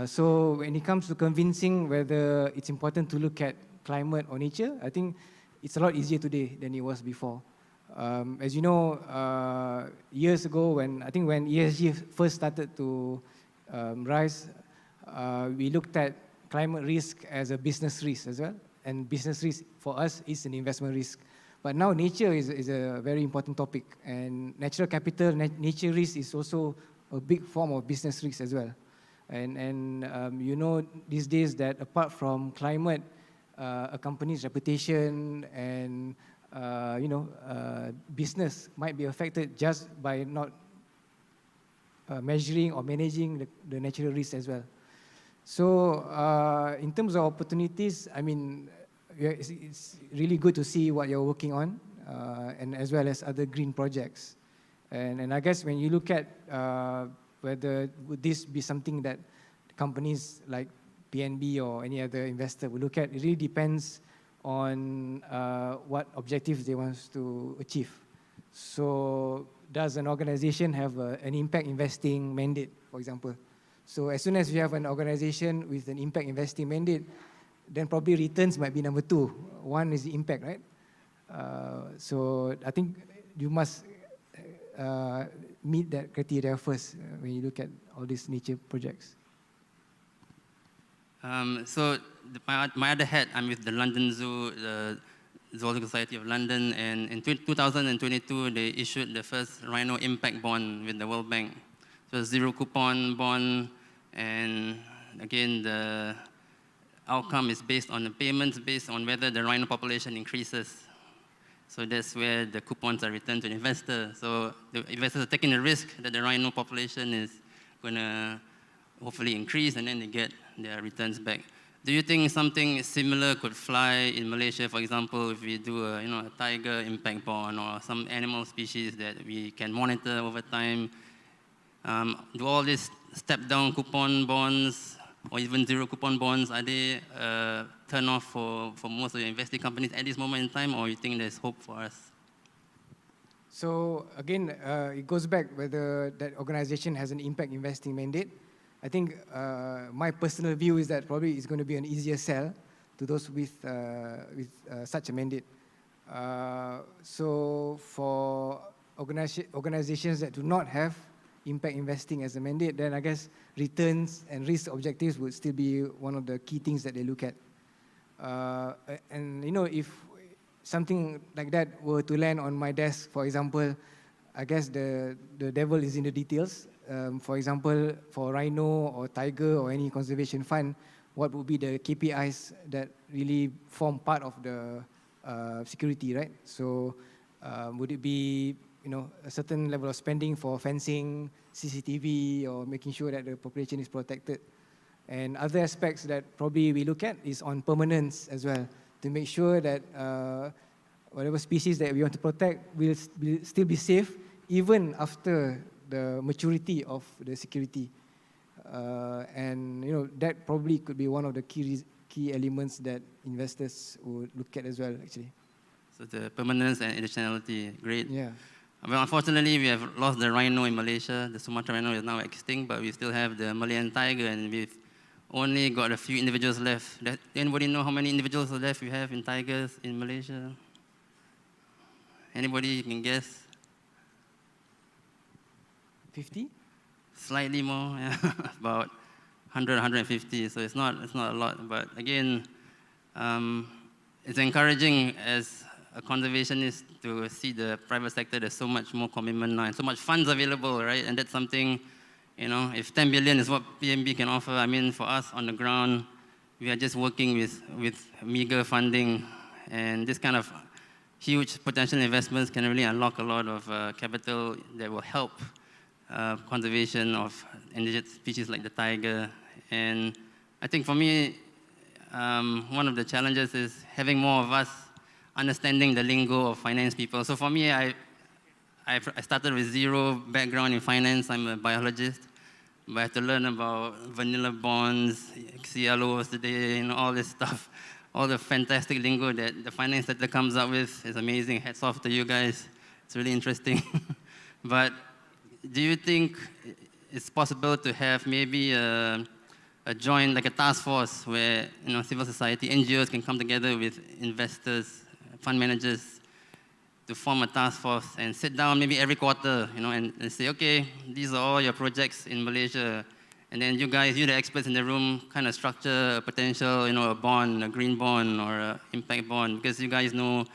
So when it comes to convincing whether it's important to look at climate or nature, I think it's a lot easier today than it was before. As you know, years ago, when ESG first started to rise, we looked at climate risk as a business risk as well, and business risk for us is an investment risk. But now nature is a very important topic, and natural capital, nature risk is also a big form of business risk as well. And these days that apart from climate, a company's reputation and business might be affected just by not measuring or managing the natural risk as well. So in terms of opportunities, I mean, it's really good to see what you're working on, and as well as other green projects. And I guess when you look at whether would this be something that companies like PNB or any other investor will look at, it really depends on what objectives they want to achieve. So does an organization have an impact investing mandate, for example? So as soon as you have an organization with an impact investing mandate, then probably returns might be number 2. One is the impact, right? So I think you must meet that criteria first when you look at all these nature projects. So my other hat, I'm with the London Zoo, the Zoological Society of London, and in 2022, they issued the first rhino impact bond with the World Bank. So a zero coupon bond, and again, the outcome is based on the payments based on whether the rhino population increases. So that's where the coupons are returned to the investor. So the investors are taking the risk that the rhino population is going to hopefully increase, and then they get their returns back. Do you think something similar could fly in Malaysia, for example, if we do a tiger impact bond or some animal species that we can monitor over time? Do all these step-down coupon bonds or even zero coupon bonds, are they turn off for most of your investing companies at this moment in time, or you think there's hope for us? So again, it goes back whether that organization has an impact investing mandate. I think my personal view is that probably it's going to be an easier sell to those with such a mandate. So for organizations that do not have impact investing as a mandate, then I guess returns and risk objectives would still be one of the key things that they look at. And if something like that were to land on my desk, for example, I guess the devil is in the details. For example, for rhino or tiger or any conservation fund, what would be the KPIs that really form part of the security, right? So would it be a certain level of spending for fencing, CCTV, or making sure that the population is protected. And other aspects that probably we look at is on permanence as well, to make sure that whatever species that we want to protect will still be safe even after the maturity of the security. And that probably could be one of the key elements that investors would look at as well, actually. So the permanence and additionality, great. Yeah. Well, unfortunately, we have lost the rhino in Malaysia. The Sumatra rhino is now extinct, but we still have the Malayan tiger, and we've only got a few individuals left. Anybody know how many individuals left we have in tigers in Malaysia? Anybody can guess? 50? Slightly more, yeah. About 100, 150. So it's not a lot. But again, it's encouraging as a conservationist to see the private sector. There's so much more commitment now and so much funds available, right? And that's something, if 10 billion is what PNB can offer, I mean, for us on the ground, we are just working with meager funding, and this kind of huge potential investments can really unlock a lot of capital that will help conservation of endangered species like the tiger. And I think for me, one of the challenges is having more of us understanding the lingo of finance people. So for me, I started with zero background in finance. I'm a biologist, but I had to learn about vanilla bonds, CLOs today, all this stuff. All the fantastic lingo that the finance sector comes up with is amazing. Hats off to you guys. It's really interesting. But do you think it's possible to have maybe a joint, like a task force where civil society, NGOs can come together with investors, fund managers, to form a task force and sit down maybe every quarter, and say, okay, these are all your projects in Malaysia. And then you guys, you're the experts in the room, kind of structure a potential, a bond, a green bond or an impact bond, because you guys know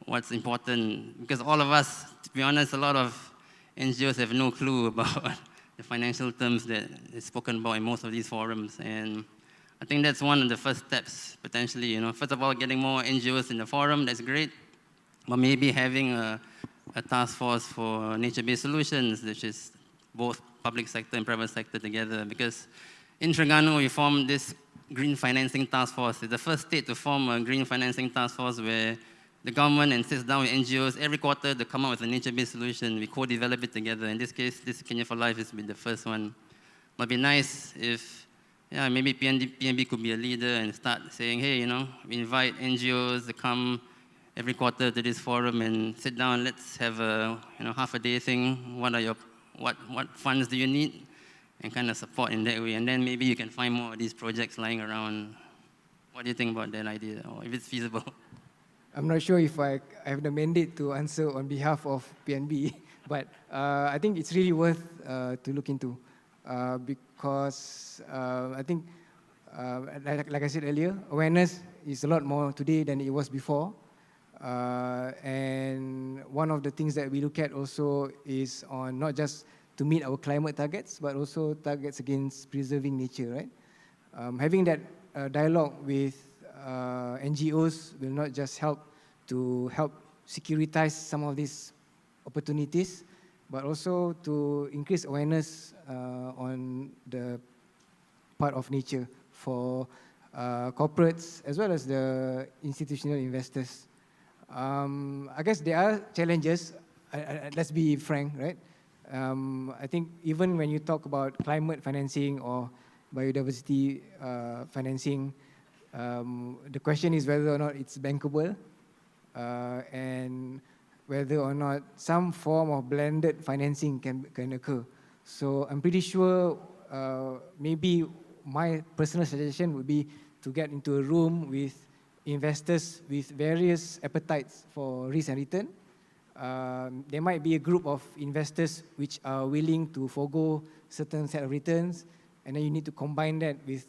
what's important. Because all of us, to be honest, a lot of NGOs have no clue about the financial terms that is spoken about in most of these forums. And I think that's one of the first steps, potentially. First of all, getting more NGOs in the forum, that's great. But maybe having a task force for nature-based solutions, which is both public sector and private sector together. Because in Terengganu, we formed this green financing task force. It's the first state to form a green financing task force where the government sits down with NGOs every quarter to come up with a nature-based solution. We co-develop it together. In this case, this Kenya for Life has been the first one. But it'd be nice if, maybe PNB could be a leader and start saying, hey, we invite NGOs to come every quarter to this forum and sit down. Let's have a half a day thing. What funds do you need? And kind of support in that way. And then maybe you can find more of these projects lying around. What do you think about that idea, or if it's feasible? I'm not sure if I have the mandate to answer on behalf of PNB, but I think it's really worth to look into because I think, like I said earlier, awareness is a lot more today than it was before. And one of the things that we look at also is on not just to meet our climate targets, but also targets against preserving nature, right? Having that dialogue with NGOs will not just help securitize some of these opportunities, but also to increase awareness on the part of nature for corporates as well as the institutional investors. I guess there are challenges, let's be frank, right? I think even when you talk about climate financing or biodiversity financing, the question is whether or not it's bankable and whether or not some form of blended financing can occur. So I'm pretty sure maybe my personal suggestion would be to get into a room with investors with various appetites for risk and return. There might be a group of investors which are willing to forego certain set of returns, and then you need to combine that with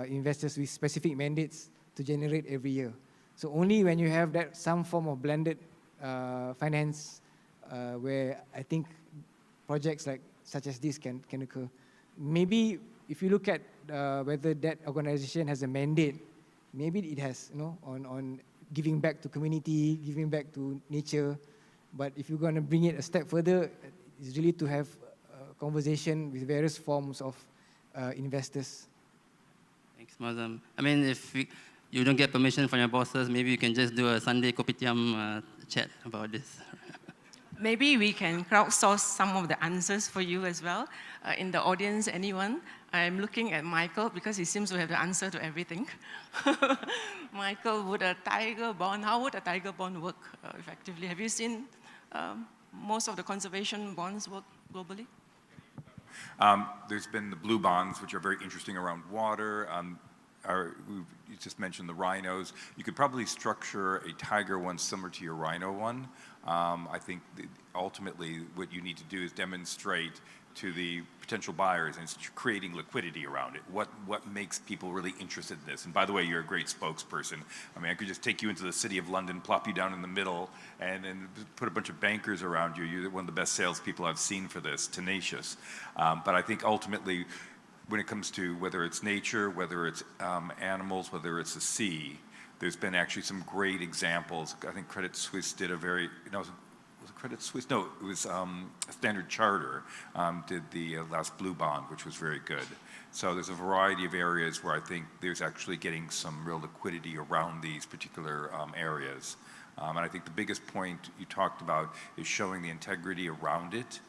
investors with specific mandates to generate every year. So only when you have that some form of blended finance, where I think projects such as this can occur. Maybe if you look at whether that organization has a mandate, maybe it has, on giving back to community, giving back to nature, But if you're going to bring it a step further, it's really to have a conversation with various forms of investors. Thanks, Mazam. I mean, if you don't get permission from your bosses, maybe you can just do a Sunday kopitiam chat about this. Maybe we can crowdsource some of the answers for you as well. In the audience, anyone? I'm looking at Michael because he seems to have the answer to everything. Michael, would a tiger bond, how would a tiger bond work effectively? Have you seen most of the conservation bonds work globally? There's been the blue bonds, which are very interesting around water. You just mentioned the rhinos. You could probably structure a tiger one similar to your rhino one. I think ultimately what you need to do is demonstrate to the potential buyers, and it's creating liquidity around it. What makes people really interested in this? And by the way, you're a great spokesperson. I mean, I could just take you into the city of London, plop you down in the middle, and then put a bunch of bankers around you. You're one of the best salespeople I've seen for this, tenacious. But I think ultimately, when it comes to whether it's nature, whether it's animals, whether it's the sea, there's been actually some great examples. I think Credit Suisse did a very, was it Credit Suisse? No, it was Standard Charter did the last blue bond, which was very good. So there's a variety of areas where I think there's actually getting some real liquidity around these particular areas. And I think the biggest point you talked about is showing the integrity around it.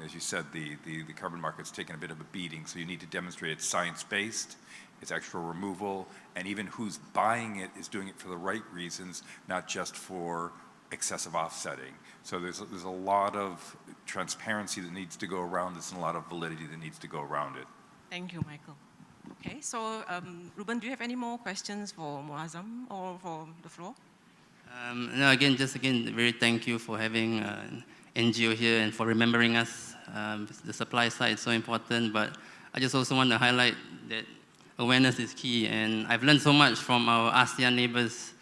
As you said, the carbon market's taken a bit of a beating, so you need to demonstrate it's science-based, it's actual removal, and even who's buying it is doing it for the right reasons, not just for excessive offsetting. So there's a lot of transparency that needs to go around this and a lot of validity that needs to go around it. Thank you, Michael. Okay, so Ruben, do you have any more questions for Muazzam or for the floor? No, again, very thank you for having NGO here and for remembering us. The supply side is so important, but I just also want to highlight that awareness is key, and I've learned so much from our ASEAN neighbors.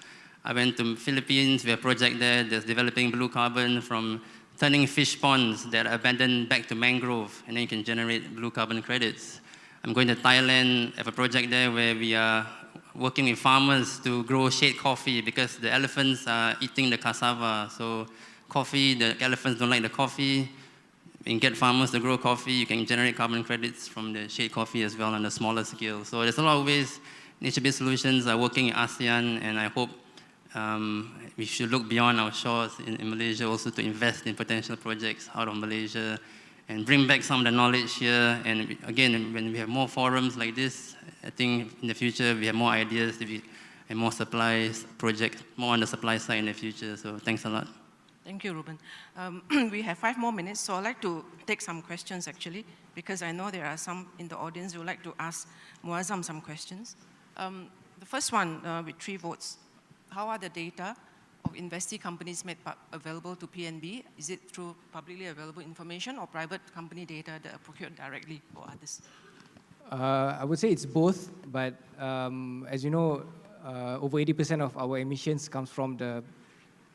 I went to Philippines, we have a project there that's developing blue carbon from turning fish ponds that are abandoned back to mangrove, and then you can generate blue carbon credits. I'm going to Thailand, I have a project there where we are working with farmers to grow shade coffee because the elephants are eating the cassava. So coffee, the elephants don't like the coffee. You can get farmers to grow coffee. You can generate carbon credits from the shade coffee as well on a smaller scale. So there's a lot of ways nature-based solutions are working in ASEAN, and I hope we should look beyond our shores in Malaysia also to invest in potential projects out of Malaysia and bring back some of the knowledge here. And again, when we have more forums like this, I think in the future we have more ideas and more supplies, projects, more on the supply side in the future. So thanks a lot. Thank you, Ruben. We have 5 more minutes, so I'd like to take some questions actually, because I know there are some in the audience who would like to ask Muazzam some questions. The first one with 3 votes. How are the data of investee companies made available to PNB? Is it through publicly available information or private company data that are procured directly for others? I would say it's both, but as you know, over 80% of our emissions comes from the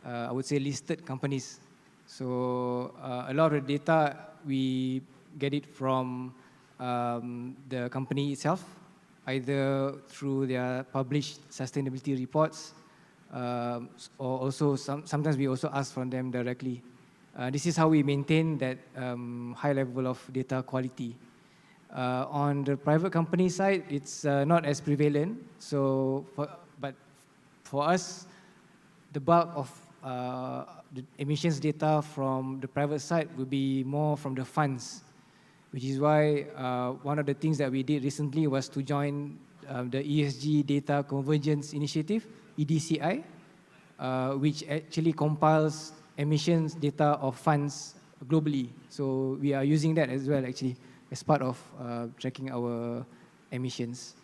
I would say listed companies. So a lot of data, we get it from the company itself, either through their published sustainability reports, or also sometimes we also ask from them directly. This is how we maintain that high level of data quality. On the private company side, it's not as prevalent. So, but for us, the bulk of the emissions data from the private side will be more from the funds, which is why one of the things that we did recently was to join the ESG Data Convergence Initiative, EDCI, which actually compiles emissions data of funds globally. So we are using that as well, actually, as part of tracking our emissions.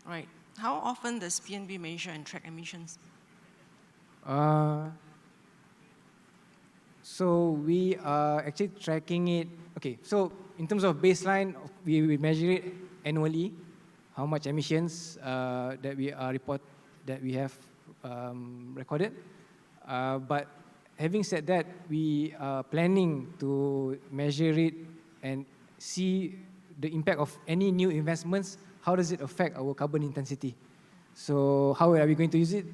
Right. How often does PNB measure and track emissions? So we are actually tracking it. Okay, so in terms of baseline, we measure it annually, how much emissions that we have recorded. But having said that, we are planning to measure it and see the impact of any new investments. How does it affect our carbon intensity? So how are we going to use it?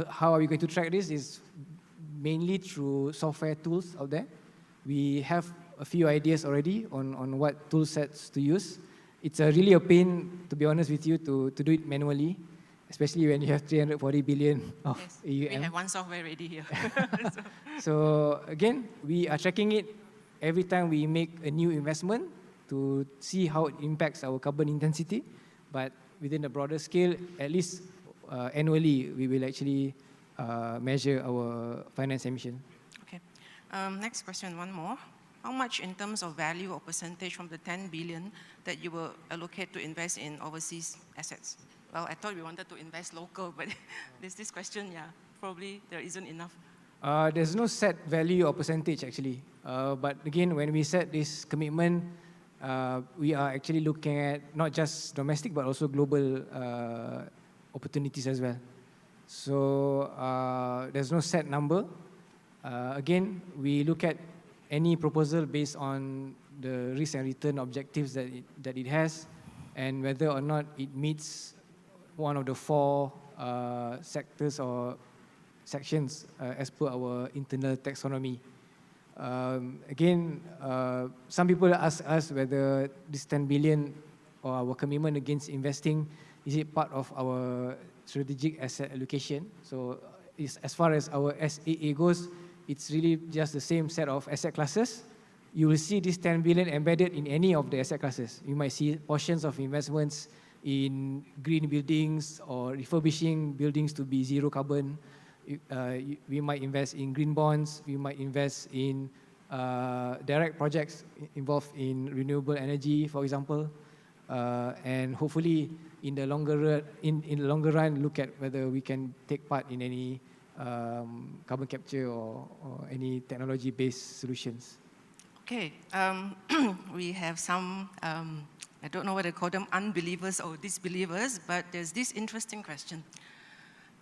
How are we going to track this is mainly through software tools out there. We have a few ideas already on what tool sets to use. It's really a pain, to be honest with you, to do it manually, especially when you have 340 billion of Yes, AUM. we have one software ready here. So again, we are tracking it every time we make a new investment to see how it impacts our carbon intensity. But within a broader scale, at least annually, we will actually measure our finance emission. Okay. Next question, one more. How much in terms of value or percentage from the 10 billion that you will allocate to invest in overseas assets? Well, I thought we wanted to invest local, but there's this question, yeah, probably there isn't enough. There's no set value or percentage actually. But again, when we set this commitment, we are actually looking at not just domestic but also global opportunities as well. So there's no set number. Again, we look at any proposal based on the risk and return objectives that it has, and whether or not it meets one of the four sectors or sections as per our internal taxonomy. Again, some people ask us whether this 10 billion or our commitment against investing, is it part of our strategic asset allocation? So as far as our SAA goes, it's really just the same set of asset classes. You will see this 10 billion embedded in any of the asset classes. You might see portions of investments in green buildings or refurbishing buildings to be zero carbon. We might invest in green bonds. We might invest in direct projects involved in renewable energy, for example. And hopefully, in the longer run, look at whether we can take part in any carbon capture or any technology-based solutions. Okay, we have some, I don't know whether to call them unbelievers or disbelievers, but there's this interesting question,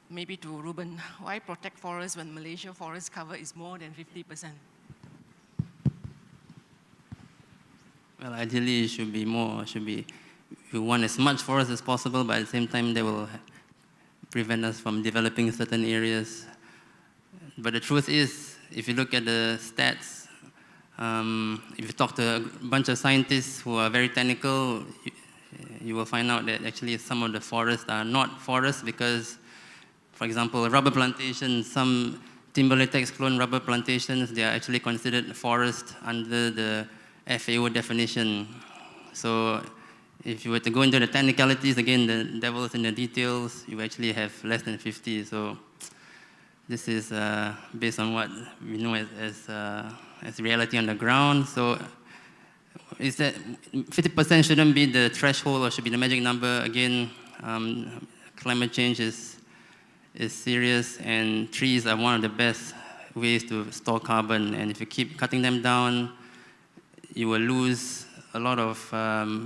maybe to Ruben. Why protect forests when Malaysia forest cover is more than 50%? Well, ideally, it should be more. We want as much forest as possible, but at the same time, they will prevent us from developing certain areas. But the truth is, if you look at the stats, if you talk to a bunch of scientists who are very technical, you will find out that actually some of the forests are not forests because, for example, rubber plantations, some timber latex clone rubber plantations, they are actually considered forest under the FAO definition. So if you were to go into the technicalities, again, the devil's in the details, you actually have less than 50. So this is based on what we know as reality on the ground. So is that 50% shouldn't be the threshold or should be the magic number. Again, climate change is serious, and trees are one of the best ways to store carbon. And if you keep cutting them down, you will lose a lot of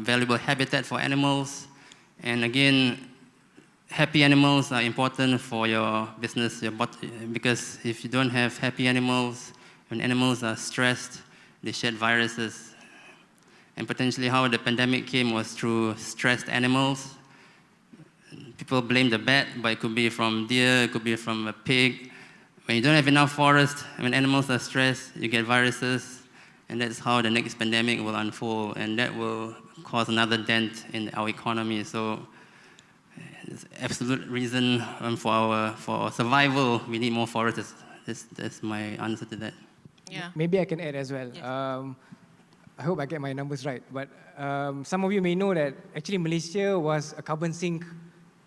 valuable habitat for animals. And again, happy animals are important for your business, because if you don't have happy animals, when animals are stressed, they shed viruses. And potentially how the pandemic came was through stressed animals. People blame the bat, but it could be from deer, it could be from a pig. When you don't have enough forest, when animals are stressed, you get viruses, and that's how the next pandemic will unfold, and that will cause another dent in our economy. So there's absolute reason for our survival, we need more forests. That's my answer to that. Yeah. Maybe I can add as well. Yes. I hope I get my numbers right, but some of you may know that actually Malaysia was a carbon sink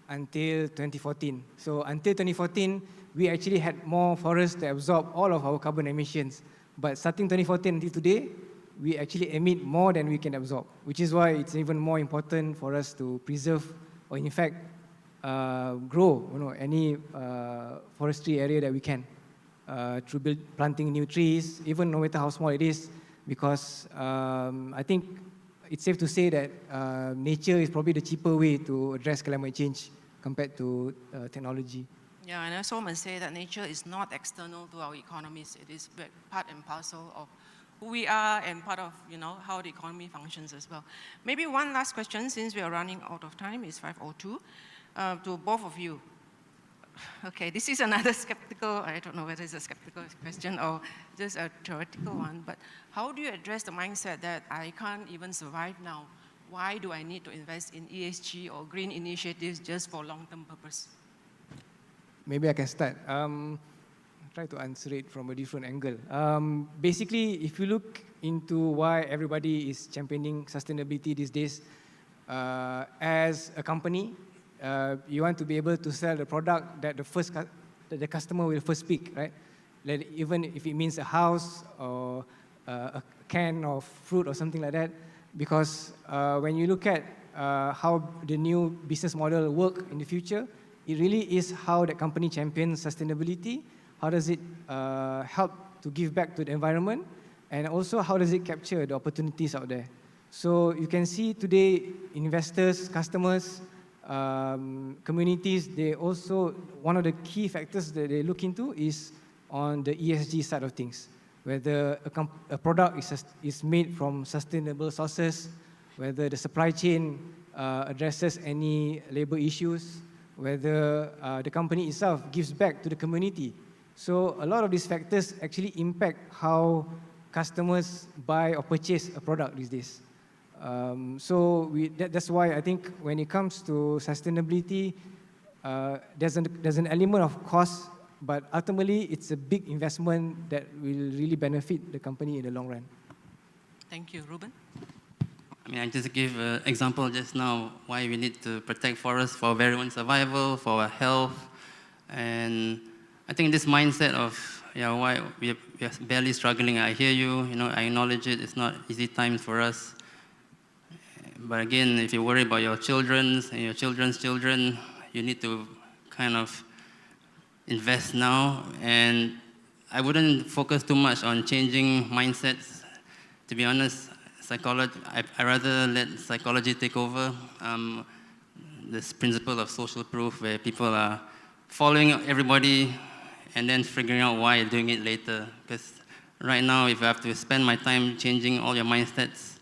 until 2014. So until 2014, we actually had more forests to absorb all of our carbon emissions. But starting 2014 until today, we actually emit more than we can absorb, which is why it's even more important for us to preserve or in fact grow any forestry area that we can through planting new trees, even no matter how small it is, because I think it's safe to say that nature is probably the cheaper way to address climate change compared to technology. Yeah, and I also must say that nature is not external to our economies. It is part and parcel of who we are and part of how the economy functions as well. Maybe one last question, since we are running out of time, it's 5:02, to both of you. Okay, this is another skeptical, I don't know whether it's a skeptical question or just a theoretical one, but how do you address the mindset that I can't even survive now? Why do I need to invest in ESG or green initiatives just for long-term purpose? Maybe I can start. Try to answer it from a different angle. Basically, if you look into why everybody is championing sustainability these days, as a company, you want to be able to sell the product that the customer will first pick, right? Like even if it means a house or a can of fruit or something like that, because when you look at how the new business model work in the future, it really is how the company champions sustainability. How does it help to give back to the environment, and also how does it capture the opportunities out there? So you can see today, investors, customers, communities, they also, one of the key factors that they look into is on the ESG side of things, whether a product is made from sustainable sources, whether the supply chain addresses any labor issues, whether the company itself gives back to the community. So a lot of these factors actually impact how customers buy or purchase a product these days. That's why I think when it comes to sustainability, there's an element of cost, but ultimately it's a big investment that will really benefit the company in the long run. Thank you. Ruben? I mean, I just gave an example just now why we need to protect forests for everyone's survival, for our health, and I think this mindset of why we are barely struggling. I hear you. I acknowledge it. It's not easy times for us. But again, if you worry about your children's and your children's children, you need to kind of invest now. And I wouldn't focus too much on changing mindsets. To be honest, I rather let psychology take over. This principle of social proof, where people are following everybody and then figuring out why you're doing it later. Because right now, if I have to spend my time changing all your mindsets,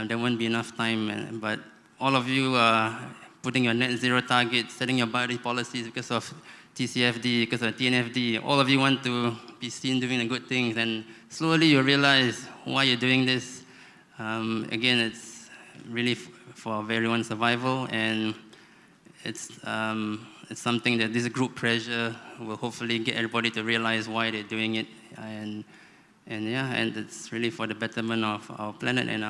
there won't be enough time. But all of you are putting your net zero targets, setting your body policies because of TCFD, because of TNFD. All of you want to be seen doing the good things, and slowly you realize why you're doing this. Again, it's really for everyone's survival, and it's something that this group pressure will hopefully get everybody to realize why they're doing it, and it's really for the betterment of our planet and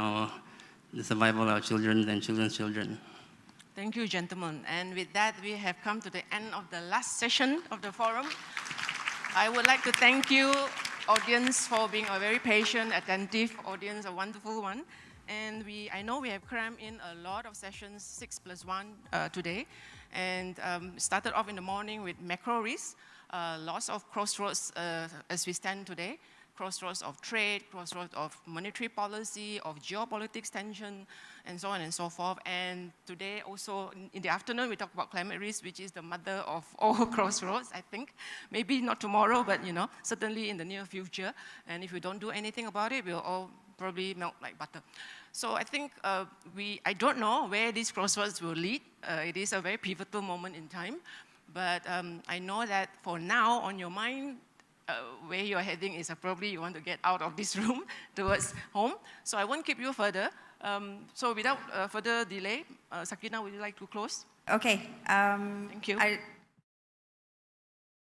the survival of our children and children's children. Thank you, gentlemen. And with that, we have come to the end of the last session of the forum. I would like to thank you, audience, for being a very patient, attentive audience, a wonderful one. And I know we have crammed in a lot of sessions, 6+1 today. And started off in the morning with macro risk, lots of crossroads as we stand today. Crossroads of trade, crossroads of monetary policy, of geopolitics tension, and so on and so forth. And today also, in the afternoon, we talk about climate risk, which is the mother of all crossroads, I think. Maybe not tomorrow, but certainly in the near future. And if we don't do anything about it, we'll all probably melt like butter. So I think I don't know where these crossroads will lead. It is a very pivotal moment in time. But I know that for now, on your mind, where you're heading is probably you want to get out of this room towards home. So I won't keep you further. So without further delay, Sakina, would you like to close? Okay. Thank you.